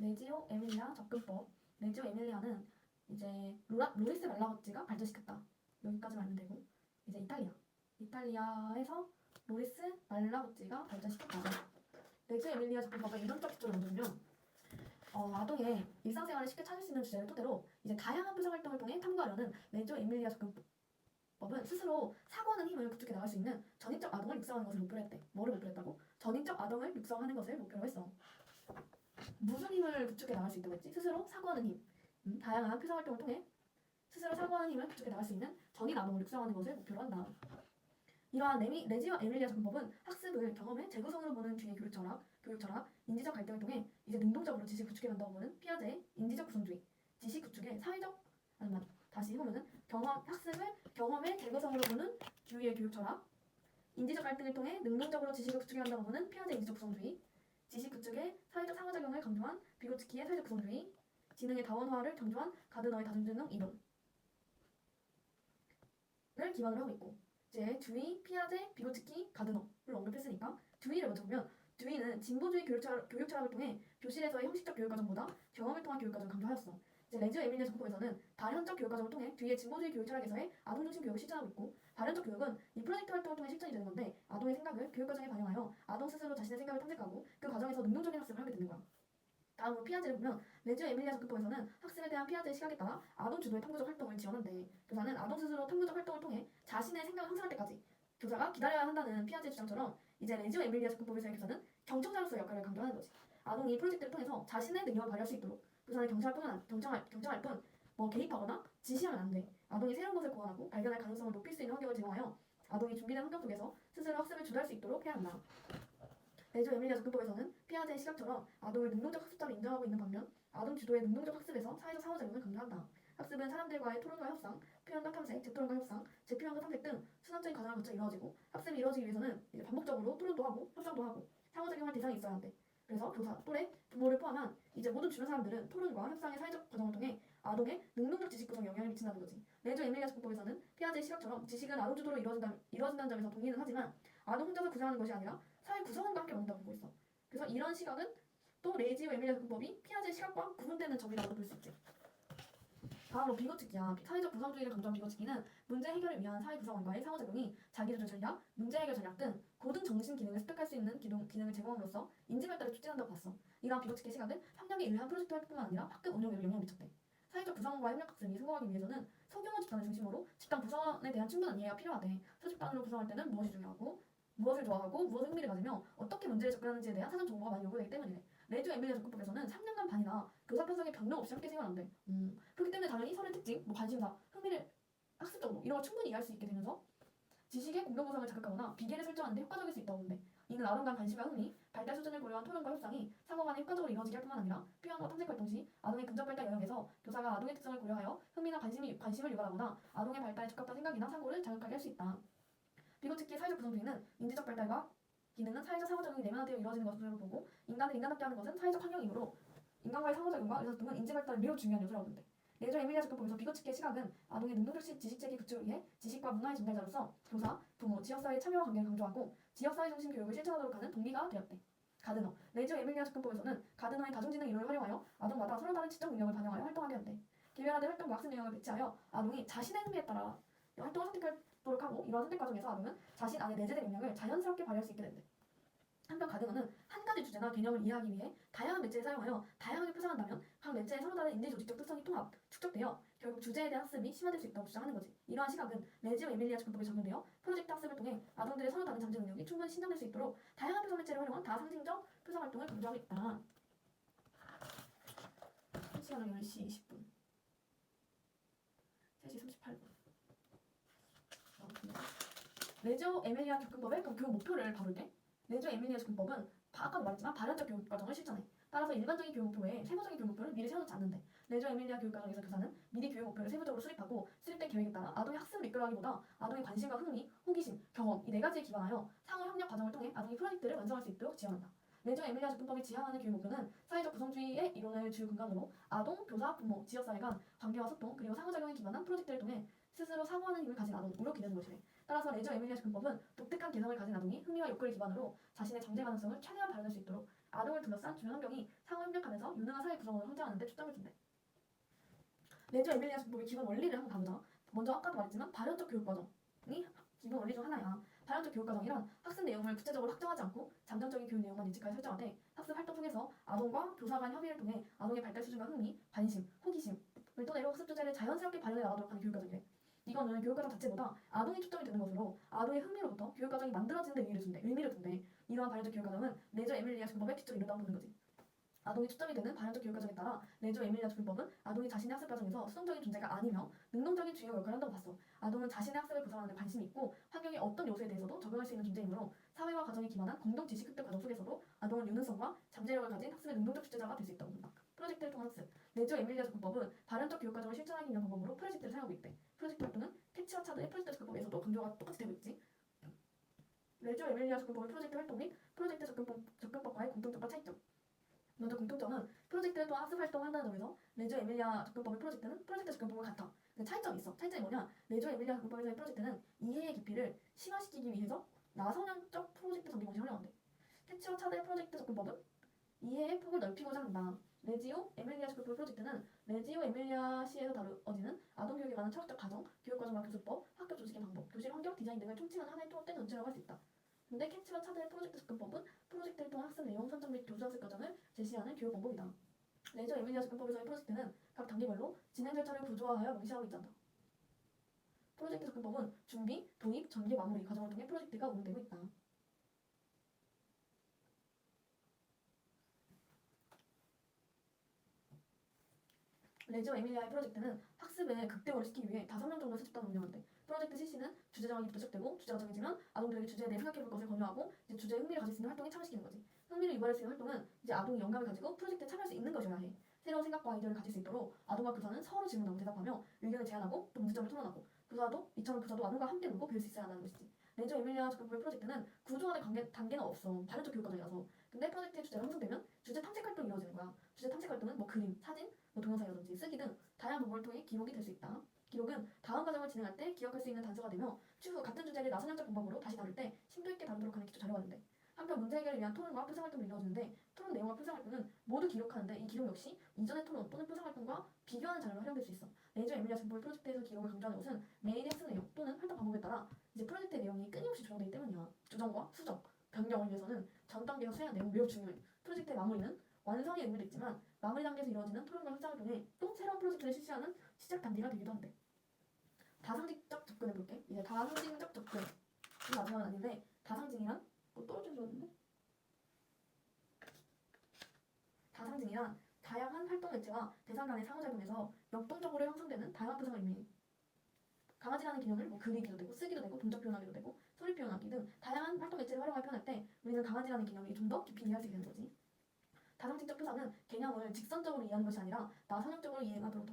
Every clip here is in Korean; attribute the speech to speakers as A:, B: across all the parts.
A: 레지오 에밀리아 접근법. 레지오 에밀리아는 이제 루이스 말라거찌가 발전시켰다. 여기까지만 알면 되고, 이제 이탈리아에서 루이스 말라거찌가 발전시켰다. 레지오 에밀리아 접근법의 이론적 기초를 먼저 보면 아동의 일상생활을 쉽게 찾을 수 있는 주제를 토대로 이제 다양한 표적 활동을 통해 탐구하려는 레지오 에밀리아 접근법은 스스로 사고하는 힘을 구축해 나갈 수 있는 전인적 아동을 육성하는 것을 목표로 했대. 뭐를 목표로 했다고? 전인적 아동을 육성하는 것을 목표로 했어. 무슨 힘을 구축해 나갈 수 있다고 했지? 스스로 사고하는 힘. 다양한 표적 활동을 통해 스스로 사고하는 힘을 구축해 나갈 수 있는 전인 아동을 육성하는 것을 목표로 한다. 이러한 레지오 에밀리아 접근법은 학습을 경험의 재구성으로 보는 뒤의 교육 철학, 인지적 갈등을 통해 이제 능동적으로 지식 구축해 간다고 보는 피아제의 인지적 구성주의, 지식 구축의 사회적 다시 해보면은 학습을 경험의 재구성으로 보는 뒤의 교육 철학, 인지적 갈등을 통해 능동적으로 지식을 구축해 간다고 보는 피아제의 인지적 구성주의, 지식 구축의 사회적 상호작용을 강조한 비고츠키의 사회적 구성주의, 지능의 다원화를 강조한 가드너의 다중지능 이론을 기반으로 하고 있고, 이제 듀이, 피아제, 비고츠키, 가드너를 언급했으니까 듀이를 먼저 보면 듀이는 진보주의 교육 철학을 통해 교실에서의 형식적 교육 과정보다 경험을 통한 교육 과정을 강조하였어. 이제 레지오 에밀리아 접근법에서는 발현적 교육 과정을 통해 듀이의 진보주의 교육 철학에서의 아동 중심 교육을 실천하고 있고, 발현적 교육은 이 프로젝트 활동을 통해 실천이 되는 건데 아동의 생각을 교육 과정에 반영하여 아동 스스로 자신의 생각을 탐색하고 그 과정에서 능동적인 학습을 하게 되는 거야. 다음으로 피아제를 보면 레지오 에밀리아 접근법에서는 학습에 대한 피아제의 시각에 따라 아동 주도의 탐구적 활동을 지원한대. 교사는 아동 스스로 탐구적 활동을 통해 자신의 생각을 형성할 때까지 교사가 기다려야 한다는 피아제의 주장처럼 이제 레지오 에밀리아 접근법에서의 교사는 경청자로서의 역할을 강조하는 거지. 아동이 프로젝트를 통해서 자신의 능력을 발휘할 수 있도록 교사는 경청할 뿐 개입하거나 지시하면 안 돼. 아동이 새로운 것을 고안하고 발견할 가능성을 높일 수 있는 환경을 제공하여 아동이 준비된 환경 속에서 스스로 학습을 주도할 수 있도록 해야 한다. 레지오 에밀리아 접근법에서는 피아제의 시각처럼 아동을 능동적 학습자로 인정하고 있는 반면 아동 주도의 능동적 학습에서 사회적 상호작용을 강조한다. 학습은 사람들과의 토론과 협상, 표현과 탐색, 재토론과 협상, 재표현과 탐색 등 순환적인 과정을 거쳐 이루어지고, 학습이 이루어지기 위해서는 이제 반복적으로 토론도 하고 협상도 하고 상호작용할 대상이 있어야 한대. 그래서 교사, 또래, 부모를 포함한 이제 모든 주변 사람들은 토론과 협상의 사회적 과정을 통해 아동의 능동적 지식 구성에 영향을 미친다는 거지. 레지오 에밀리아 접근법에서는 피아제의 시각처럼 지식은 아동 주도로 이루어진다는 점에서 동의는 하지만 아동 혼자서 구성하는 것이 아니라 사회 구성원과 함께 만든다고 보고 있어. 그래서 이런 시각은 또 레지오 에밀리아 접근법이 피아제의 시각과 구분되는 점이라고 볼 수 있지. 다음으로 비고치기야. 사회적 구성주의를 강조한 비고치기는 문제 해결을 위한 사회 구성원과의 상호작용이 자기주도 전략, 문제 해결 전략 등 고등 정신 기능을 습득할 수 있는 기능을 제공함으로써 인지 발달을 촉진한다고 봤어. 이러한 비고치기의 시각은 협력에 의한 프로젝트 활동뿐만 아니라 학급 운영에도 영향을 미쳤대. 사회적 구성원과의 협력 학습이 성공하기 위해서는 소규모 집단을 중심으로 집단 구성원에 대한 충분한 이해가 필요하대. 소집단으로 구성할 때는 무엇이 중요하고, 무엇을 좋아하고, 무엇을 흥미를 가지며 어떻게 문제를 접근하는지에 대한 사전 정보가 많이 요구되기 때문이래. 레지오 에밀리아 접근법에서는 3년간 반이나 교사 편성에 변동 없이 함께 생활한대. 그렇기 때문에 당연히 서로의 특징, 관심사, 흥미를 학습적으로 이런 걸 충분히 이해할 수 있게 되면서 지식의 공동구성을 자극하거나 비계를 설정하는 데 효과적일 수 있다고 보는데, 이는 아동 간 관심과 흥미, 발달 수준을 고려한 토론과 협상이 상호 간에 효과적으로 이루어지게 할 뿐만 아니라 표현과 탐색 활동 시 아동의 근접 발달 영역에서 교사가 아동의 특성을 고려하여 흥미나 관심을 유발하거나 아동의 발달에 적합한 생각이나 사고를 자극하게 할 수 있다. 비고치기의 사회적 구성주의는 인지적 발달과 기능은 사회적 상호작용이 내면화되어 이루어지는 것으로 보고, 인간을 인간답게 하는 것은 사회적 환경이므로 인간과의 상호작용과 의사소통은 인지 발달을 매우 중요한 요소라고 본대. 레지오 에밀리아 접근법에서 비고치기의 시각은 아동의 능동적 지식체계 구축을 위해 지식과 문화의 전달자로서 교사, 부모, 지역사회의 참여와 관계를 강조하고 지역사회 중심 교육을 실천하도록 하는 동기가 되었대. 가드너. 레지오 에밀리아 접근법에서는 가드너의 다중지능 이론을 활용하여 아동마다 서로 다른 지적 능력을 반영하여 활동하게 한대. 개별화된 활동과 학습 내용을 배치하여 아동이 자신의 흥미에 따라 활동을 선택하도록 하고, 이러한 선택 과정에서 아동은 자신 안에 내재된 역량을 자연스럽게 발휘할 수 있게 된대. 한편 가드너는 한 가지 주제나 개념을 이해하기 위해 다양한 매체를 사용하여 다양하게 표상한다면 각 매체의 서로 다른 인지 조직적 특성이 축적되어 결국 주제에 대한 학습이 심화될 수 있다고 주장하는 거지. 이러한 시각은 레지오 에밀리아 접근법에 적용되어 프로젝트 학습을 통해 아동들의 서로 다른 잠재 능력이 충분히 신장될 수 있도록 다양한 표상 매체를 활용한 다상징적 표상 활동을 강조하고 있다. 시간은 10시 20분, 3시 38분. 레지오 에밀리아 접근법의 교육 목표를 다룰게. 레지오 에밀리아 접근법은 아까도 말했지만 발현적 교육 과정을 실천해. 따라서 일반적인 교육 목표 외에 세부적인 교육 목표를 미리 세워놓지 않는데, 레지오 에밀리아 교육 과정에서 교사는 미리 교육 목표를 세부적으로 수립하고 수립된 계획에 따라 아동의 학습을 이끌어가기보다 아동의 관심과 흥미, 호기심, 경험 이 네 가지에 기반하여 상호 협력 과정을 통해 아동이 프로젝트를 완성할 수 있도록 지원한다. 레지오 에밀리아 접근법이 지향하는 교육 목표는 사회적 구성주의의 이론을 주 근간으로 아동, 교사, 부모, 지역사회 간 관계와 소통 그리고 상호작용에 기반한 프로젝트를 통해 스스로 사고하는 힘을 가진 아동으로 기르는 것이래. 따라서 레지오 에밀리아 접근법은 독특한 개성을 가진 아동이 흥미와 욕구를 기반으로 자신의 잠재 가능성을 최대한 발현할 수 있도록 아동을 둘러싼 주변 환경이 상호 협력하면서 유능한 사회 구성원을 성장하는 데 초점을 둔대. 레저 에밀리아 교법의 기본 원리를 한번 봐보자. 먼저 아까도 말했지만 발현적 교육 과정이 기본 원리 중 하나야. 발현적 교육 과정이란 학습 내용을 구체적으로 확정하지 않고 잠정적인 교육 내용만 예측하여 설정하되 학습 활동 통해서 아동과 교사 간 협의를 통해 아동의 발달 수준과 흥미, 관심, 호기심을 토대로 학습 주제를 자연스럽게 발현해 나가도록 하는 교육 과정이래. 이거는 교육 과정 자체보다 아동이 초점이 되는 것으로 아동의 흥미로부터 교육 과정이 만들어지는 데 의미를 둔대. 이러한 발현적 교육 과정은 레저 에밀리아 교법의 기초를 이루다고 보는 거지. 아동이 초점이 되는 발현적 교육 과정에 따라 레저 에밀리아 교법은 아동이 자신의 학습 과정에서 수동적인 존재가 아니며 능동적인 주요 역할을 한다고 봤어. 아동은 자신의 학습을 구성하는 데 관심이 있고 환경의 어떤 요소에 대해서도 적응할 수 있는 존재이므로 사회와 가정에 기반한 공동 지식 습득 과정 속에서도 아동은 유능성과 잠재력을 가진 학습의 능동적 주체자가 될 수 있다고 본다. 프로젝트를 통한 학습. 레저 에밀리아 교법은 발현적 교육 과정을 실천하기 위한 방법으로 프로젝트를 사용하고 있대. 프로젝트 활동은 캐치와 차드의 프로젝트 접근법에서도 강조가 똑같이 되고 있지. 레저 에밀리아 접근법의 프로젝트 활동 및 프로젝트 접근법과의 공통점과 차이점. 먼저 공통점은 프로젝트를 통한 학습 활동을 한다는 점에서 레저 에밀리아 접근법의 프로젝트는 프로젝트 접근법과 같아. 근데 차이점이 있어. 차이점이 뭐냐? 레저 에밀리아 접근법에서의 프로젝트는 이해의 깊이를 심화시키기 위해서 나선형적 프로젝트 전개 방식을 활용한대. 캐치와 차드의 프로젝트 접근법은 이해의 폭을 넓히고자 한다. 레지오 에밀리아 접근법 프로젝트는 레지오 에밀리아 시에서 다루어지는 아동교육에 관한 철학적 가정, 교육과정과 교수법, 학교 조직의 방법, 교실 환경, 디자인 등을 총칭하는 하나의 통합된 전체라고 할 수 있다. 근데 캐치와 차드의 프로젝트 접근법은 프로젝트를 통한 학습 내용 선정 및 교수 학습 과정을 제시하는 교육 방법이다. 레저 에밀리아 접근법에서의 프로젝트는 각 단계별로 진행 절차를 구조화하여 명시하고 있단다. 프로젝트 접근법은 준비, 도입, 전개, 마무리 과정을 통해 프로젝트가 운영되고 있다. 레저 에밀리아의 프로젝트는 학습을 극대화를 시키기 위해 5명 정도 수집단을 운영한대. 프로젝트 실시는 주제 정하기부터 시작되고 주제가 정해지면 아동들에게 주제에 대해 생각해볼 것을 권유하고 이제 주제에 흥미를 가질 수 있는 활동에 참여시키는 거지. 흥미를 유발할 수 있는 활동은 이제 아동이 영감을 가지고 프로젝트에 참여할 수 있는 것이어야 해. 새로운 생각과 아이디어를 가질 수 있도록 아동과 교사는 서로 질문하고 대답하며 의견을 제안하고 또 문제점을 토론하고 이처럼 교사도 아동과 함께 놀고 배울 수 있어야 한다는 것이지. 레저 에밀리아 접근법의 프로젝트는 구조화된 단계는 없어. 발현적 교육 과정이라서. 근데 프로젝트의 주제가 형성되면 주제 탐색 활동이 이루어지는 거야. 주제 탐색 활동은 뭐 그림, 사진, 뭐 동영상이라든지 쓰기 등 다양한 방법을 통해 기록이 될 수 있다. 기록은 다음 과정을 진행할 때 기억할 수 있는 단서가 되며 추후 같은 주제를 나선형적 방법으로 다시 다룰 때 심도 있게 다루도록 하는 기초 자료가 된대. 한편 문제 해결을 위한 토론과 표상 활동이 이루어지는데 토론 내용과 표상 활동은 모두 기록하는데 이 기록 역시 이전의 토론 또는 표상 활동과 비교하는 자료로 활용될 수 있어. 레저 에밀리아 접근법 프로젝트에서 기록을 강조하는 것은 매일의 학습 내용 또는 활동 방법에 따라 이제 프로젝트의 내용이 끊임없이 조정되기 때문이야. 조정과 수정, 변경을 위해서는 전 단계에서 수행한 내용 매우 중요해. 프로젝트의 마무리는 완성의 의미도 있지만 마무리 단계에서 이루어지는 토론과 협상을 통해 또 새로운 프로젝트를 실시하는 시작 단계가 되기도 한대. 다상징적 접근해볼게. 이제 다상징적 접근. 이 마지막은 아닌데 다상징이란 뭐 떨어져 줬는데? 다상징이란 다양한 활동 매체와 대상 간의 상호작용에서 역동적으로 형성되는 다양한 표상을 의미해. 강아지라는 개념을 뭐 그리기도 되고 쓰기도 되고 동작 표현하기도 되고 소리 표현하기 등 다양한 활동 매체를 활용하여 표현할 때 우리는 강아지라는 개념이 좀 더 깊이 이해할 수 있게 되는 거지. 다상징적 표상은 개념을 직선적으로 이해하는 것이 아니라 나선형적으로 이해하도록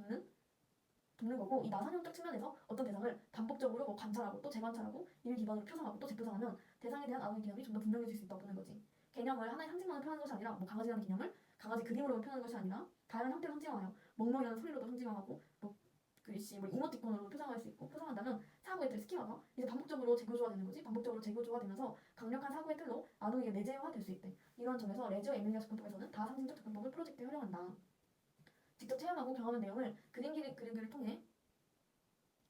A: 돕는 거고 이 나선형적 측면에서 어떤 대상을 반복적으로 뭐 관찰하고 또 재관찰하고 이를 기반으로 표상하고 또 재표상하면 대상에 대한 아동의 개념이 좀 더 분명해질 수 있다고 보는 거지. 개념을 하나의 상징만으로 표현하는 것이 아니라 뭐 강아지라는 개념을 강아지 그림으로 표현하는 것이 아니라 다양한 형태로 상징화하여 멍멍이라는 소리로도 상징화하고 뭐 글씨, 뭐 이모티콘으로 표상할 수 있고 표상한다면 사고의 틀 스키마가 이제 반복적으로 재구조화되는 거지. 반복적으로 재구조화되면서 강력한 사고의 틀로 아동에게 내재화될 수 있대. 이러한 점에서 레저 에밀리아 접근법에서는 다상징적 접근법을 프로젝트에 활용한다. 직접 체험하고 경험한 내용을 그리기를 통해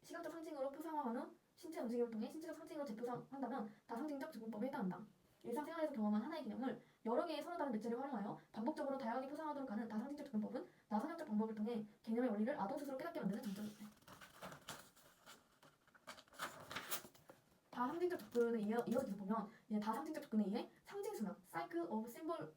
A: 시각적 상징으로 표상화한 후 신체 움직임을 통해 신체적 상징으로 재표상한다면 다상징적 접근법에 해당한다. 일상생활에서 경험한 하나의 개념을 여러 개의 서로 다른 매체를 활용하여 반복적으로 다양하게 표상하도록 하는 다상징적 접근법은 나선형적 방법을 통해 개념의 원리를 아동 스스로 깨닫게 만드는 장점이 있다. 다상징적 접근에 이어서 계속 보면 이제 다상징적 접근에 의해 상징순환, 사이클 오브 심볼로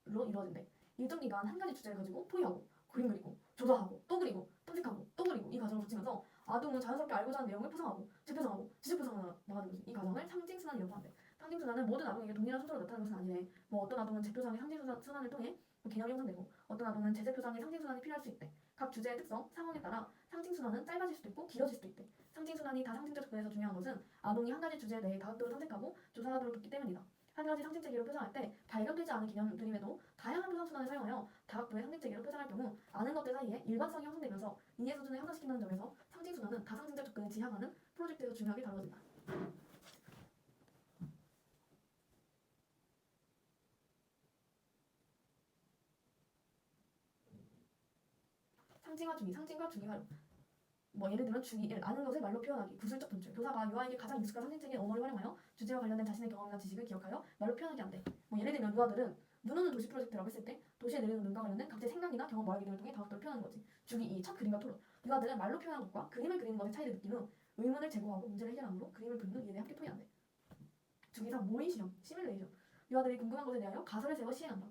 A: 이루어진대. 일정 기간 한 가지 주제를 가지고 포위하고 그림 그리고 조사하고 또 그리고 탐색하고 또 그리고 이 과정을 거치면서 아동은 자연스럽게 알고자 하는 내용을 표상하고 재표상하고 지적표상을 나가는 거지. 이 과정을 상징순환이라고 한대. 상징순환은 모든 아동에게 동일한 순서로 나타나는 것은 아니래. 뭐 어떤 아동은 재표상의 상징순환을 통해 개념이 형성되고 어떤 아동은 재표상의 상징순환이 필요할 수 있대. 각 주제의 특성, 상황에 따라 상징순환은 짧아질 수도 있고 길어질 수도 있대. 상징순환이 다상징적 접근에서 중요한 것은 아동이 한 가지 주제에 대해 다각도로 탐색하고 조사하도록 돕기 때문이다. 한 가지 상징체계로 표상할 때 발견되지 않은 개념들임에도 다양한 표상순환을 사용하여 다각도의 상징체계로 표상할 경우 아는 것들 사이에 일관성이 형성되면서 이해 수준을 향상시키는 점에서 상징순환은 다상징적 접근을 지향하는 프로젝트에서 중요하게 다뤄진다. 상징과 주기 활용. 뭐 예를 들면 주기 1. 아는 것을 말로 표현하기. 구술적 분출. 교사가 유아에게 가장 익숙한 상징적인 언어를 활용하여 주제와 관련된 자신의 경험이나 지식을 기억하여 말로 표현하기 안 돼. 뭐 예를 들면 유아들은 눈 오는 도시 프로젝트라고 했을 때 도시에 내리는 눈과 관련된 각자의 생각이나 경험 말하기 등을 통해 다각도를 표현하는 거지. 주기 2. 첫 그림과 토론. 유아들은 말로 표현하는 것과 그림을 그리는 것의 차이를 느낀 후 의문을 제거하고 문제를 해결함으로 그림을 그린 후 이에 대해 함께 토의한대. 주기 3. 모의 시험, 시뮬레이션. 유아들이 궁금한 것에 대하여 가설을 세워 시행한다.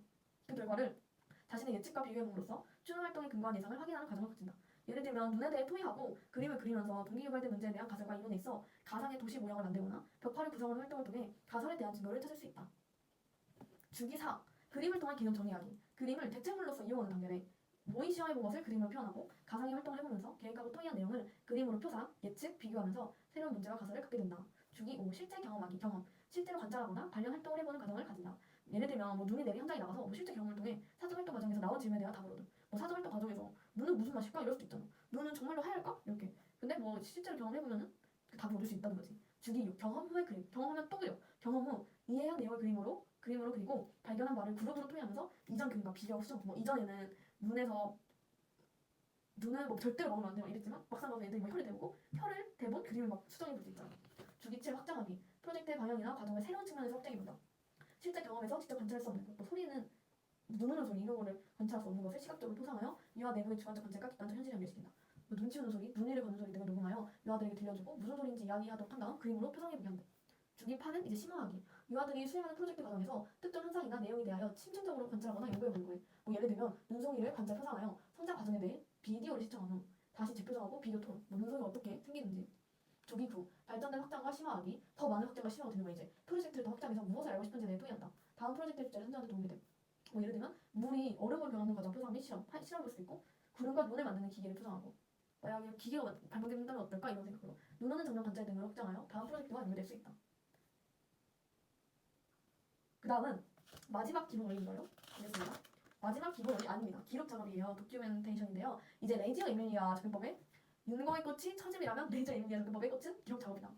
A: 그 결과를 자신의 예측과 비교해봄으로써 추론 활동에 근거한 예상을 확인하는 과정을 거친다. 예를 들면 눈에 대해 토의하고 그림을 그리면서 동기유발된 문제에 대한 가설과 이론에 있어 가상의 도시 모양을 만들거나 벽화를 구성하는 활동을 통해 가설에 대한 증거를 찾을 수 있다. 주기 4. 그림을 통한 개념 정리하기. 그림을 대체물로서 이용하는 단계에 모의 시험해본 것을 그림으로 표현하고 가상의 활동을 해보면서 계획하고 토의한 내용을 그림으로 표상, 예측, 비교하면서 새로운 문제와 가설을 갖게 된다. 주기 5. 실제 경험하기. 경험. 실제로 관찰하거나 관련 활동을 해보는 과정을 가진다. 예를 들면 눈이 내린 현장에 나가서 실제 경험을 통해 사전 활동 과정에서 나온 질문에 대한 답을 얻음. 사전 활동 과정에서 눈은 무슨 맛일까? 이럴 수도 있잖아. 눈은 정말로 하얄까? 이렇게. 근데 실제로 경험해보면은 그 답을 얻을 수 있다는 거지. 주기 6. 경험 후의 그림. 경험하면 또 그려. 경험 후 이해한 내용을 그림으로 그리고 발견한 말을 그룹으로 토의하면서 이전 그림과 비교하고 수정. 이전에는 눈을 절대로 먹으면 안 돼요 이랬지만 막상 가서 애들이 혀를 대보고 혀를 대본 그림을 수정해볼 수 있잖아. 주기 7. 확장하기. 프로젝트의 방향이나 과정을 새로운 측면에서 확장해본다. 실제 경험에서 직접 관찰할 수 없는 것, 소리는 눈 오는 소리 이런 거를 관찰할 수 없는 것을 시각적으로 표상하여 유아 내부의 주관적 관찰과 객관적 현실을 연결시킨다. 눈치 오는 소리, 눈이를 거는 소리 등을 녹음하여 유아들에게 들려주고 무슨 소리인지 이야기하도록 한 다음 그림으로 표상해보게 한다. 주기 8은 이제 심화하기. 유아들이 수행하는 프로젝트 과정에서 특정 현상이나 내용에 대하여 심층적으로 관찰하거나 연구해보는 거예요. 예를 들면 눈송이를 관찰 표상하여 성장 과정에 대해 비디오를 시청한 후 다시 재표정하고 비교 토론. 눈송이가 어떻게 생기는지. 주기 9. 발전된 확장과 심화하기. 더 많은 확장과 심화가 되는 거야. 이제 프로젝트를 더 확장해서 무엇을 알고 싶은지에 대해 토의한다. 다음 프로젝트 주제를 선정하는 데 도움이 돼. 예를 들면 물이 얼음으로 변하는 과정 표상 및 실험을 수도 있고 구름과 눈을 만드는 기계를 표상하고 만약에 기계가 발명된다면 어떨까 이런 생각으로 눈 오는 장면 관찰 등을 확장하여 다음 프로젝트와 연결될 수 있다. 그 다음은 마지막 기본 원리인가요? 알겠습니다. 마지막 기본 원리 아닙니다. 기록 작업이에요. 도큐멘테이션인데요. 이제 레지오 에밀리아 접근법의 윤거의 꽃이 처짐이라면 레지오 에밀리아 접근법의 꽃은 기록 작업이다.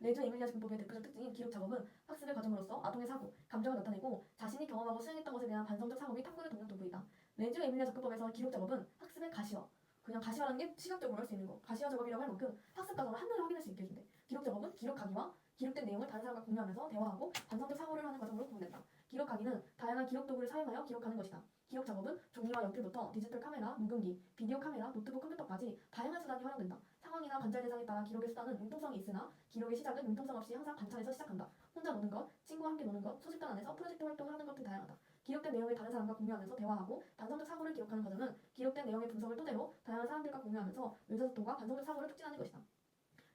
A: 레지오 에밀리아 접근법의 대표적 특징인 기록 작업은 학습의 과정으로서 아동의 사고, 감정을 나타내고 자신이 경험하고 수행했던 것에 대한 반성적 사고 및 탐구를 돕는 도구이다. 레지오 에밀리아 접근법에서 기록 작업은 학습의 가시화, 그냥 가시화라는 게 시각적으로 할 수 있는 거, 가시화 작업이라고 할 만큼 학습 과정을 한눈에 확인할 수 있게 해준대. 기록 작업은 기록하기와 기록된 내용을 다른 사람과 공유하면서 대화하고 반성적 사고를 하는 과정으로 구분된다. 기록하기는 다양한 기록 도구를 사용하여 기록하는 것이다. 기록 작업은 종이와 연필부터 디지털 카메라, 녹음기, 비디오 카메라, 노트북 컴퓨터까지 다양한 수단이 활용된다. 상황이나 관찰 대상에 따라 기록의 수단은 융통성이 있으나 기록의 시작은 융통성 없이 항상 관찰에서 시작한다. 혼자 노는 것, 친구와 함께 노는 것, 소집단 안에서 프로젝트 활동을 하는 것 등 다양하다. 기록된 내용을 다른 사람과 공유하면서 대화하고 반성적 사고를 기록하는 과정은 기록된 내용의 분석을 토대로 다양한 사람들과 공유하면서 의사소통과 반성적 사고를 촉진하는 것이다.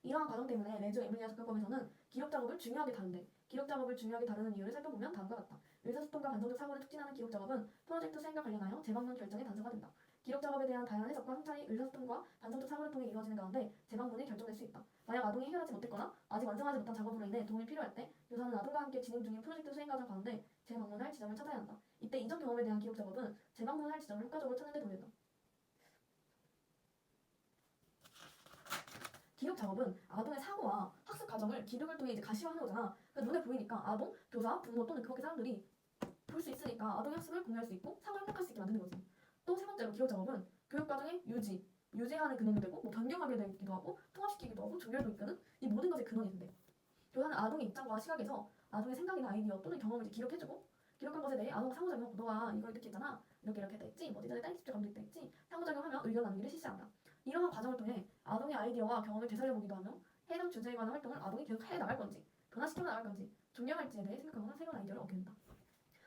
A: 이러한 과정 때문에 레지오 에밀리아 접근법에서는 기록 작업을 중요하게 다룬대. 기록 작업을 중요하게 다루는 이유를 살펴보면 다음과 같다. 의사소통과 반성적 사고를 촉진하는 기록 작업은 프로젝트 수행과 관련하여 재방문 결정의 단서가 된다. 기록 작업에 대한 다양한 해석과 성찰이 의사소통과 반성적 사고를 통해 이루어지는 가운데 재방문이 결정될 수 있다. 만약 아동이 해결하지 못했거나 아직 완성하지 못한 작업으로 인해 도움이 필요할 때 교사는 아동과 함께 진행 중인 프로젝트 수행 과정 가운데 재방문할 지점을 찾아야 한다. 이때 이전 경험에 대한 기록 작업은 재방문할 지점을 효과적으로 찾는 데 도움이 된다. 기록 작업은 아동의 사고와 학습 과정을 기록을 통해 가시화하는 거잖아. 그러니까 눈에 보이니까 아동, 교사, 부모 또는 그 밖의 사람들이 볼 수 있으니까 아동의 학습을 공유할 수 있고 사고를 회복할 수 있게 만드는 거지. 또 세 번째로 기록 작업은 교육 과정의 유지하는 근원이 되고 변경하게 되기도 하고 통합시키기도 하고 조율도 이끄는 이 모든 것의 근원이 된대. 교사는 아동의 입장과 시각에서 아동의 생각이나 아이디어 또는 경험을 기록해주고 기록한 것에 대해 아동과 상호작용, 너가 이걸 이렇게 했잖아, 이렇게 했다 했지, 예전에 딸기 집중감도 있다 했지, 상호작용하며 의견 나누기를 실시한다. 이러한 과정을 통해 아동의 아이디어와 경험을 되살려보기도 하며 해당 주제에 관한 활동을 아동이 계속 해나갈 건지 변화시켜 나갈 건지 존경할지에 대해 생각하거나 새로운 아이디어를 얻게 된다.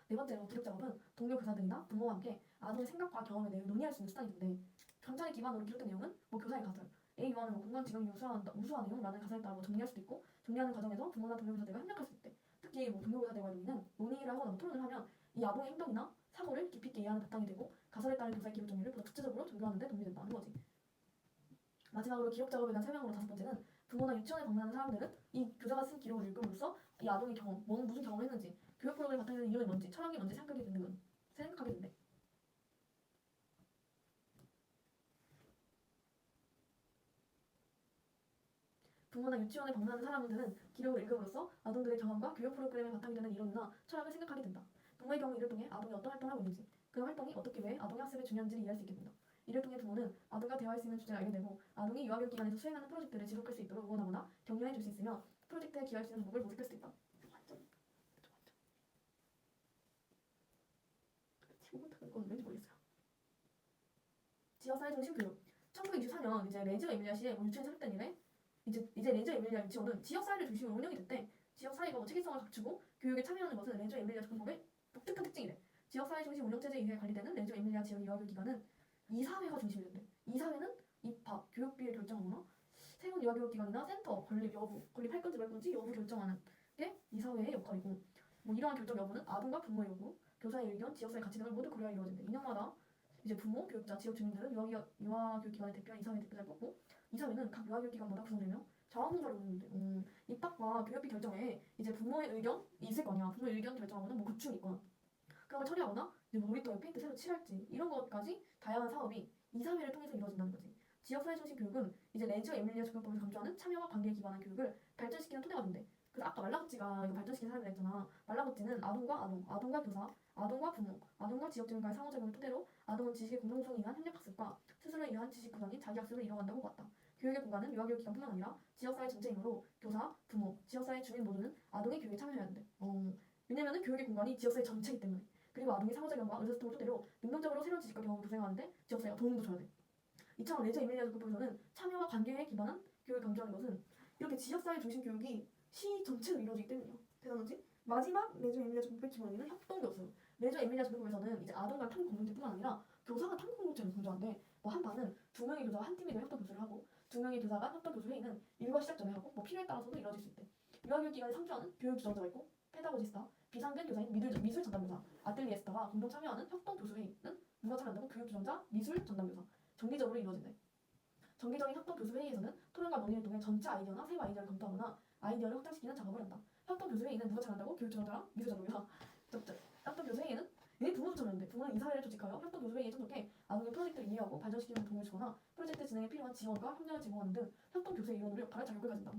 A: 네 번째로 기록 작업은 동료 교사들이나 부모와 함께 아동의 생각과 경험에 대해 논의할 수 있는 수단이 된대. 경찰의 기반으로 기록된 내용은 교사의 가설, A 요한은 공간 지경이 우수하네요 라는 가설에 따라 정리할 수도 있고 정리하는 과정에서 부모나 동료 교사들과 협력할 수 있대. 특히 동료 교사들과의 논의는 논의를 하거나 토론을 하면 이 아동의 행동이나 사고를 깊이 있게 이해하는 바탕이 되고 가설에 따른 교사의 기록 정리를 보다 구체적으로 전도하는 데 도움이 된다는 거지. 마지막으로 기록 작업에 대한 설명으로 다섯 번째는 부모나 유치원에 방문하는 사람들은 이 교사가 쓴 기록을 읽음으로써 이 아동의 경험, 무슨 경험을 했는지, 교육 프로그램에 바탕이 되는 이론이 뭔지, 철학이 뭔지 생각하게 된대. 부모나 유치원에 방문하는 사람들은 기록을 읽음으로써 아동들의 경험과 교육 프로그램에 바탕이 되는 이론이나 철학을 생각하게 된다. 부모의 경우 이를 통해 아동이 어떤 활동을 하고 있는지, 그 활동이 어떻게 왜 아동의 학습에 중요한지를 이해할 수 있게 된다. 이를 통해 부모는 아동과 대화할 수 있는 주제를 알게 되고 아동이 유아교육 기관에서 수행하는 프로젝트를 지속할 수 있도록 응원하거나 격려해 줄 수 있으며 프로젝트에 기여할 수 있는 방법을 모색할 수 있다. 완전 지금부터 이건 왠지 모르겠어요. 지역사회 중심 교육. 1964년 이제 레지오 에밀리아 시에 유치원이 설립된 이래 이제 레지오 에밀리아 유치원은 지역사회를 중심으로 운영이 됐대. 지역사회가 체계성을 갖추고 교육에 참여하는 것은 레지오 에밀리아 접근법의 독특한 특징이래. 지역사회 중심 운영체제에 의해 관리되는 레지오 에밀리아 지역 유아교육기관은 이사회가 중심이 된대. 이사회는 입학, 교육비를 결정하거나 새로운 유아교육기관이나 센터 건립 여부, 건립할 건지 말 건지 여부 결정하는 게 이사회의 역할이고 뭐 이러한 결정 여부는 아동과 부모의 요구, 교사의 의견, 지역사회 가치 등을 모두 고려하여 이루어진대. 2년마다 이제 부모, 교육자, 지역 주민들은 유아교육기관의 대표와 이사회 대표자를 뽑고 이사회는 각 유아교육기관마다 구성되며 자원봉사를 운영하는데 입학과 교육비 결정에 이제 부모의 의견이 있을 거냐. 부모의 의견 결정하거나 뭐 구축이 있거나 그런 걸 처리하거나 이제 뭐 놀이터에 페인트 새로 칠할지 이런 것까지 다양한 사업이 이사회를 통해서 이루어진다는 거지. 지역사회 중심 교육은 이제 레지오 에밀리아 접근법에서 강조하는 참여와 관계에 기반한 교육을 발전시키는 토대가 된대. 그래서 아까 말라고찌가 이거 발전시킨 사람이라 했잖아. 말라고찌는 아동과 아동, 아동과 교사, 아동과 부모, 아동과 지역 주민과의 상호작용을 토대로 아동은 지식의 공동성에 의한 협력학습과 스스로에 의한 지식 구성인 자기학습을 이뤄간다고 봤다. 교육의 공간은 유아교육기관뿐만 아니라 지역사회 전체 힘으로 교사, 부모, 지역사회 주민 모두는 아동의 교육에 참여해야 한대. 왜냐면은 교육의 공간이 지역사회 전체이기 때문에. 그리고 아동이 상호작용과 의사소통을 토대로 능동적으로 새로운 지식과 경험을 구생하는데 지역사회가 도움도 줘야 돼. 이처럼 레지오 에밀리아 접근법에서는 참여와 관계에 기반한 교육을 강조하는 것은 이렇게 지역사회 중심 교육이 시 전체로 이루어지기 때문이에요. 대단하지? 마지막 레지오 에밀리아 접근법의 기본기는 협동교수. 레지오 에밀리아 접근법에서는 이제 아동과 탐구 공동체뿐만 아니라 교사가 탐구 공동체를 강조하는데 뭐 한 반은 2명의 교사가 한 팀이 되어 협동교수를 하고 2명의 교사가 협동교수 회의는 일과 시작 전에 하고 뭐 필요에 따라서도 이루어질 수 있대. 유아교육기관에 상주하는 교육주정자가 있고 페다고지스타, 비상근 교사인 미술 전담교사, 아틀리에스타가 공동 참여하는 협동교수회의는 누가 참여한다고? 교육주정자, 미술 전담교사. 정기적으로 이루어진대. 정기적인 협동교수회의에서는 토론과 논의를 통해 전체 아이디어나 새 아이디어를 검토하거나 아이디어를 확장시키는 작업을 한다. 협동교수회의는 누가 참여한다고? 교육주정자랑 미술 전담교사. 협동교수회의는 얘 부모도 참여하는데 부모는 이사회를 조직하여 협동교수회의에 참석해 아동의 프로젝트를 이해하고 발전시키는 데 도움을 주거나 프로젝트 진행에 필요한 지원과 협력을 제공하는 등 협동교수의 일원으로 역할을 자격을 가진다.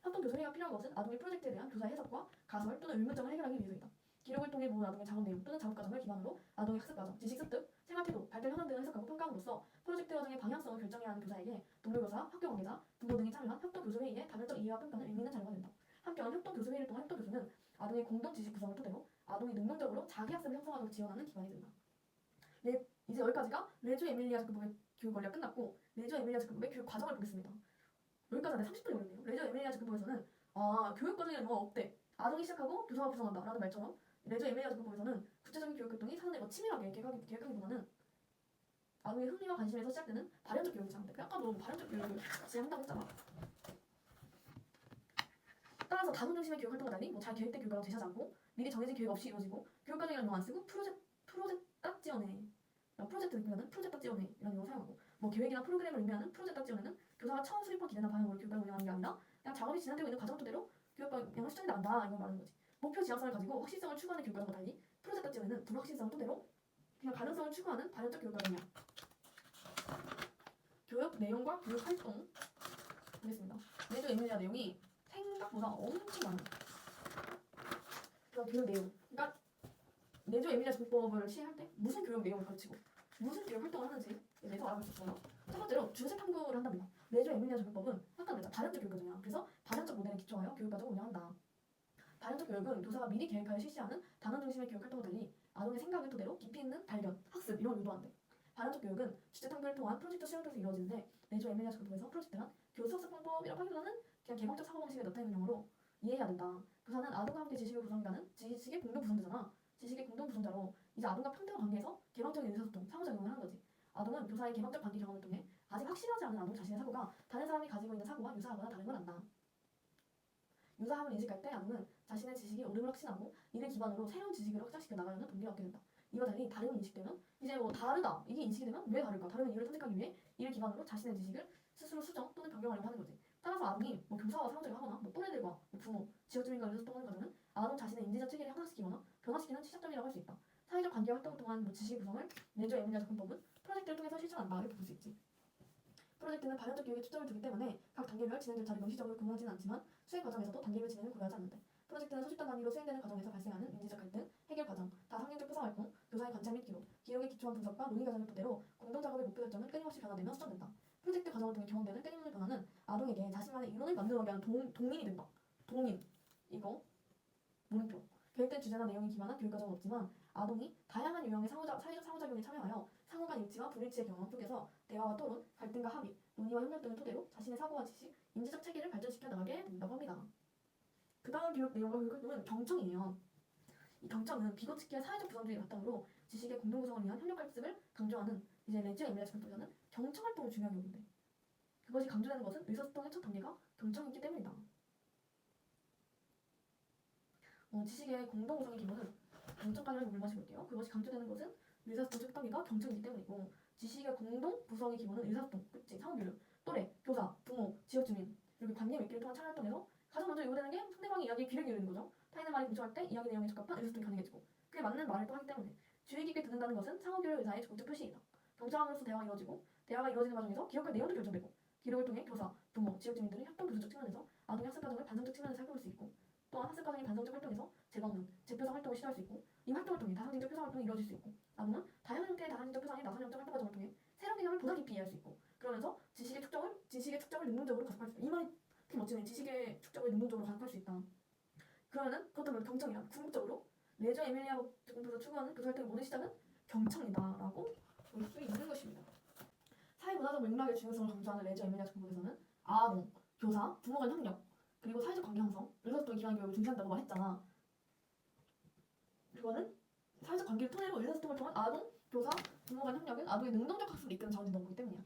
A: 협동교수회의가 필요한 것은 아동의 프로젝트에 대한 교사의 해석과 가설 또는 의문점을 해결하기 위해서이다. 기록을 통해 모은 아동의 작업 내용 또는 작업 과정을 기반으로 아동의 학습 과정, 지식 습득, 생활 태도, 발달 현황 등을 해석하고 평가함으로써 프로젝트 과정의 방향성을 결정해야 하는 교사에게 동료교사, 학교 관계자, 부모 등이 참여한 협동교수회의의 다변적 이해와 평가는 의미 있는 자료가 된다. 한편 협동교수회의를 통한 협동교수는 아동의 공동 지식 구성을 토대로 아동이 능동적으로 자기학습을 형성하도록 지원하는 기반이 된다. 네, 이제 여기까지가 레지오 에밀리아 접근법의 교육 원리가 끝났고 레지오 에밀리아 접근법의 교육 과정을 보겠습니다. 여기까지 하는데 30분이 걸렸네요. 레지오 에밀리아 접근법에서는 교육 과정에는 뭐가 없대. 아동이 시작하고 교사가 구성한다 라는 말처럼 레지오 에밀리아 접근법에서는 구체적인 교육 활동이 사전에 뭐 치밀하게 계획하기보다는 아동의 흥미와 관심에서 시작되는 발현적 교육을 지향한대. 아까도 발현적 교육을 지향한다고 했잖아. 따라서 단원 중심의 교육 활동과 달리 잘 계획된 교육 과정 제시하지 않고 미리 정해진 계획 없이 이루어지고 교육 과정이라는 거 안 쓰고 프로젝트 지원해. 프로젝트 느낌이라는 프로젝트 지원해 이런 용어 사용하고 계획이나 프로그램을 의미하는 프로젝트 지원에는 교사가 처음 수립한 기대나 방향으로 교육을 운영하는 게 아니라 그냥 작업이 진행되고 있는 과정 토대로 교육 방향을 수정해 나간다 이걸 말하는 거지. 목표 지향성을 가지고 확실성을 추구하는 교육 과정과 달리 프로젝트 지원에는 불확실성을 토대로 그냥 가능성을 추구하는 발현적 교육 과정이야. 교육 내용과 교육 활동 보겠습니다. 레지오 에밀리아 내용이 생각보다 엄청 많아요. 교육 내용. 그러니까 레지오 에밀리아 접근법을 시행할 때 무슨 교육 내용을 가르치고 무슨 교육 활동을 하는지 대해서 알아볼 수 있어요. 첫 번째로 주제 탐구를 한답니다. 레지오 에밀리아 접근법은 아까 말했잖아. 발현적 교육 과정이야. 그래서 발현적 모델에 기초하여 교육 과정을 운영한다. 발현적 교육은 교사가 미리 계획하여 실시하는 단원 중심의 교육 활동과 달리 아동의 생각을 토대로 깊이 있는 발견, 학습 이런 걸 유도한대. 발현적 교육은 주제 탐구를 통한 프로젝트 수행 등에서 이루어지는데 레지오 에밀리아 접근법에서 프로젝트란 교수 학습 방법이라고 하기보다는 그냥 개방적 사고방식에 나타내는 용어로 이해해야 된다. 교사는 아동과 함께 지식을 구성한다는 지식의 공동 구성자잖아. 지식의 공동 구성자로 이제 아동과 평등한 관계에서 개방적인 의사소통, 상호작용을 하는 거지. 아동은 교사의 개방적 관계 경험을 통해 아직 확실하지 않은 아동 자신의 사고가 다른 사람이 가지고 있는 사고와 유사하거나 다른 걸 안다. 유사함을 인식할 때 아동은 자신의 지식이 옳음을 확신하고 이를 기반으로 새로운 지식을 확장시켜 나가려는 동기를 얻게 된다. 이와 달리 다름이 인식되면 이제 다르다 이게 인식이 되면 왜 다를까? 다른 이유를 탐색하기 위해 이를 기반으로 자신의 지식을 스스로 수정 또는 변경하려고 하는 거지. 따라서 아동이 교사와 상호작용 하거나 또래들과 부모, 지역 주민과 의사소통하는 과정은 아동 자신의 인지적 체계를 향상시키거나 변화시키는 시작점이라고 할 수 있다. 사회적 관계 활동을 통한 지식 구성을 레지오 에밀리아 접근법은 프로젝트를 통해서 실천한다 이렇게 볼 수 있지. 프로젝트는 발현적 교육에 초점을 두기 때문에 각 단계별 진행 절차를 명시적으로 구분하지는 않지만 수행 과정에서도 단계별 진행을 고려하지 않는데 프로젝트는 소집단 단위로 수행되는 과정에서 발생하는 인지적 갈등, 해결 과정, 다상황적 표사 활동, 교사의 관찰 및 기록, 기록에 기초한 분석과 논의 과정을 토대로 공동 작업의 목표를 설정은 끊임없이 변화되며 수정된다. 프로젝트 과정을 통해 경험되는 끊임없는 변화는 아동에게 자신만의 이론을 만들어가게 하는 동인이 된다. 동인. 이거 물음표. 계획된 주제나 내용에 기반한 교육 과정은 없지만 아동이 다양한 유형의 사회적 상호작용에 참여하여 상호 간 일치와 불일치의 경험 속에서 대화와 토론, 갈등과 합의, 논의와 협력 등을 토대로 자신의 사고와 지식, 인지적 체계를 발전시켜 나가게 된다고 합니다. 그 다음 교육 내용과 교육 활동은 경청이에요. 이 경청은 비고치키의 사회적 구성주의 바탕으로 지식의 공동 구성을 위한 협력 학습을 강조하는 이제 레지오 에밀리아 작품에서는 경청 활동을 중요하게 보는데 그것이 강조되는 것은 의사소통의 첫 단계가 경청이기 때문이다. 지식의 공동 구성의 기본은 경청까지를 물 마셔볼게요. 그것이 강조되는 것은 의사소통 첫 단계가 경청이기 때문이고 지식의 공동 구성의 기본은 의사소통, 그치, 상호교류, 또래, 교사, 부모, 지역주민 이렇게 관계 맺기를 통한 참여 활동에서 가장 먼저 요구되는 게 상대방의 이야기에 귀를 기울이는 거죠. 타인의 말이 공정할 때 이야기 내용에 적합한 의사소통이 가능해지고 그에 맞는 말을 또 하기 때문에 주의 깊게 듣는다는 것은 상호교류 의사의 적극적 표시이다. 경청함으로써 대화가 이루어지고 대화가 이루어지는 과정에서 기록할 내용도 결정되고 기록을 통해 교사, 부모, 지역주민들의 협동 교수적 측면에서 아동의 학습 과정을 반성적 측면에서 살펴볼 수 있고 또한 학습 과정의 반성적 활동에서 재방문, 재표상 활동을 시도할 수 있고 이 활동을 통해 다상징적 표상 활동이 이루어질 수 있고 아동은 다양한 형태의 다상징적 표상의 나선형적 활동 과정을 통해 새로운 개념을 보다 깊이 이해할 수 있고 그러면서 지식의 축적을 능동적으로 가속할 수 있다. 이 말이 되게 멋지네. 지식의 축적을 능동적으로 가속할 수 있다. 그러면은 그것도 경청이야. 궁극적으로 레저 에밀리아 작품에서 추구하는 교사 활동의 모든 시작은 경청이다라고 볼 수 있는 것입니다. 사회문화적 맥락의 중요성을 강조하는 레저 에밀리아 작품에서는 아동, 교사, 부모 간 협력, 그리고 사회적 관계 형성, 의사소통에 기반한 교육을 중시한다고 말했잖아. 그거는 사회적 관계를 토대로 의사소통을 통한 아동, 교사, 부모 간 협력은 아동의 능동적 학습을 이끄는 자원이 되는 거기 때문이야.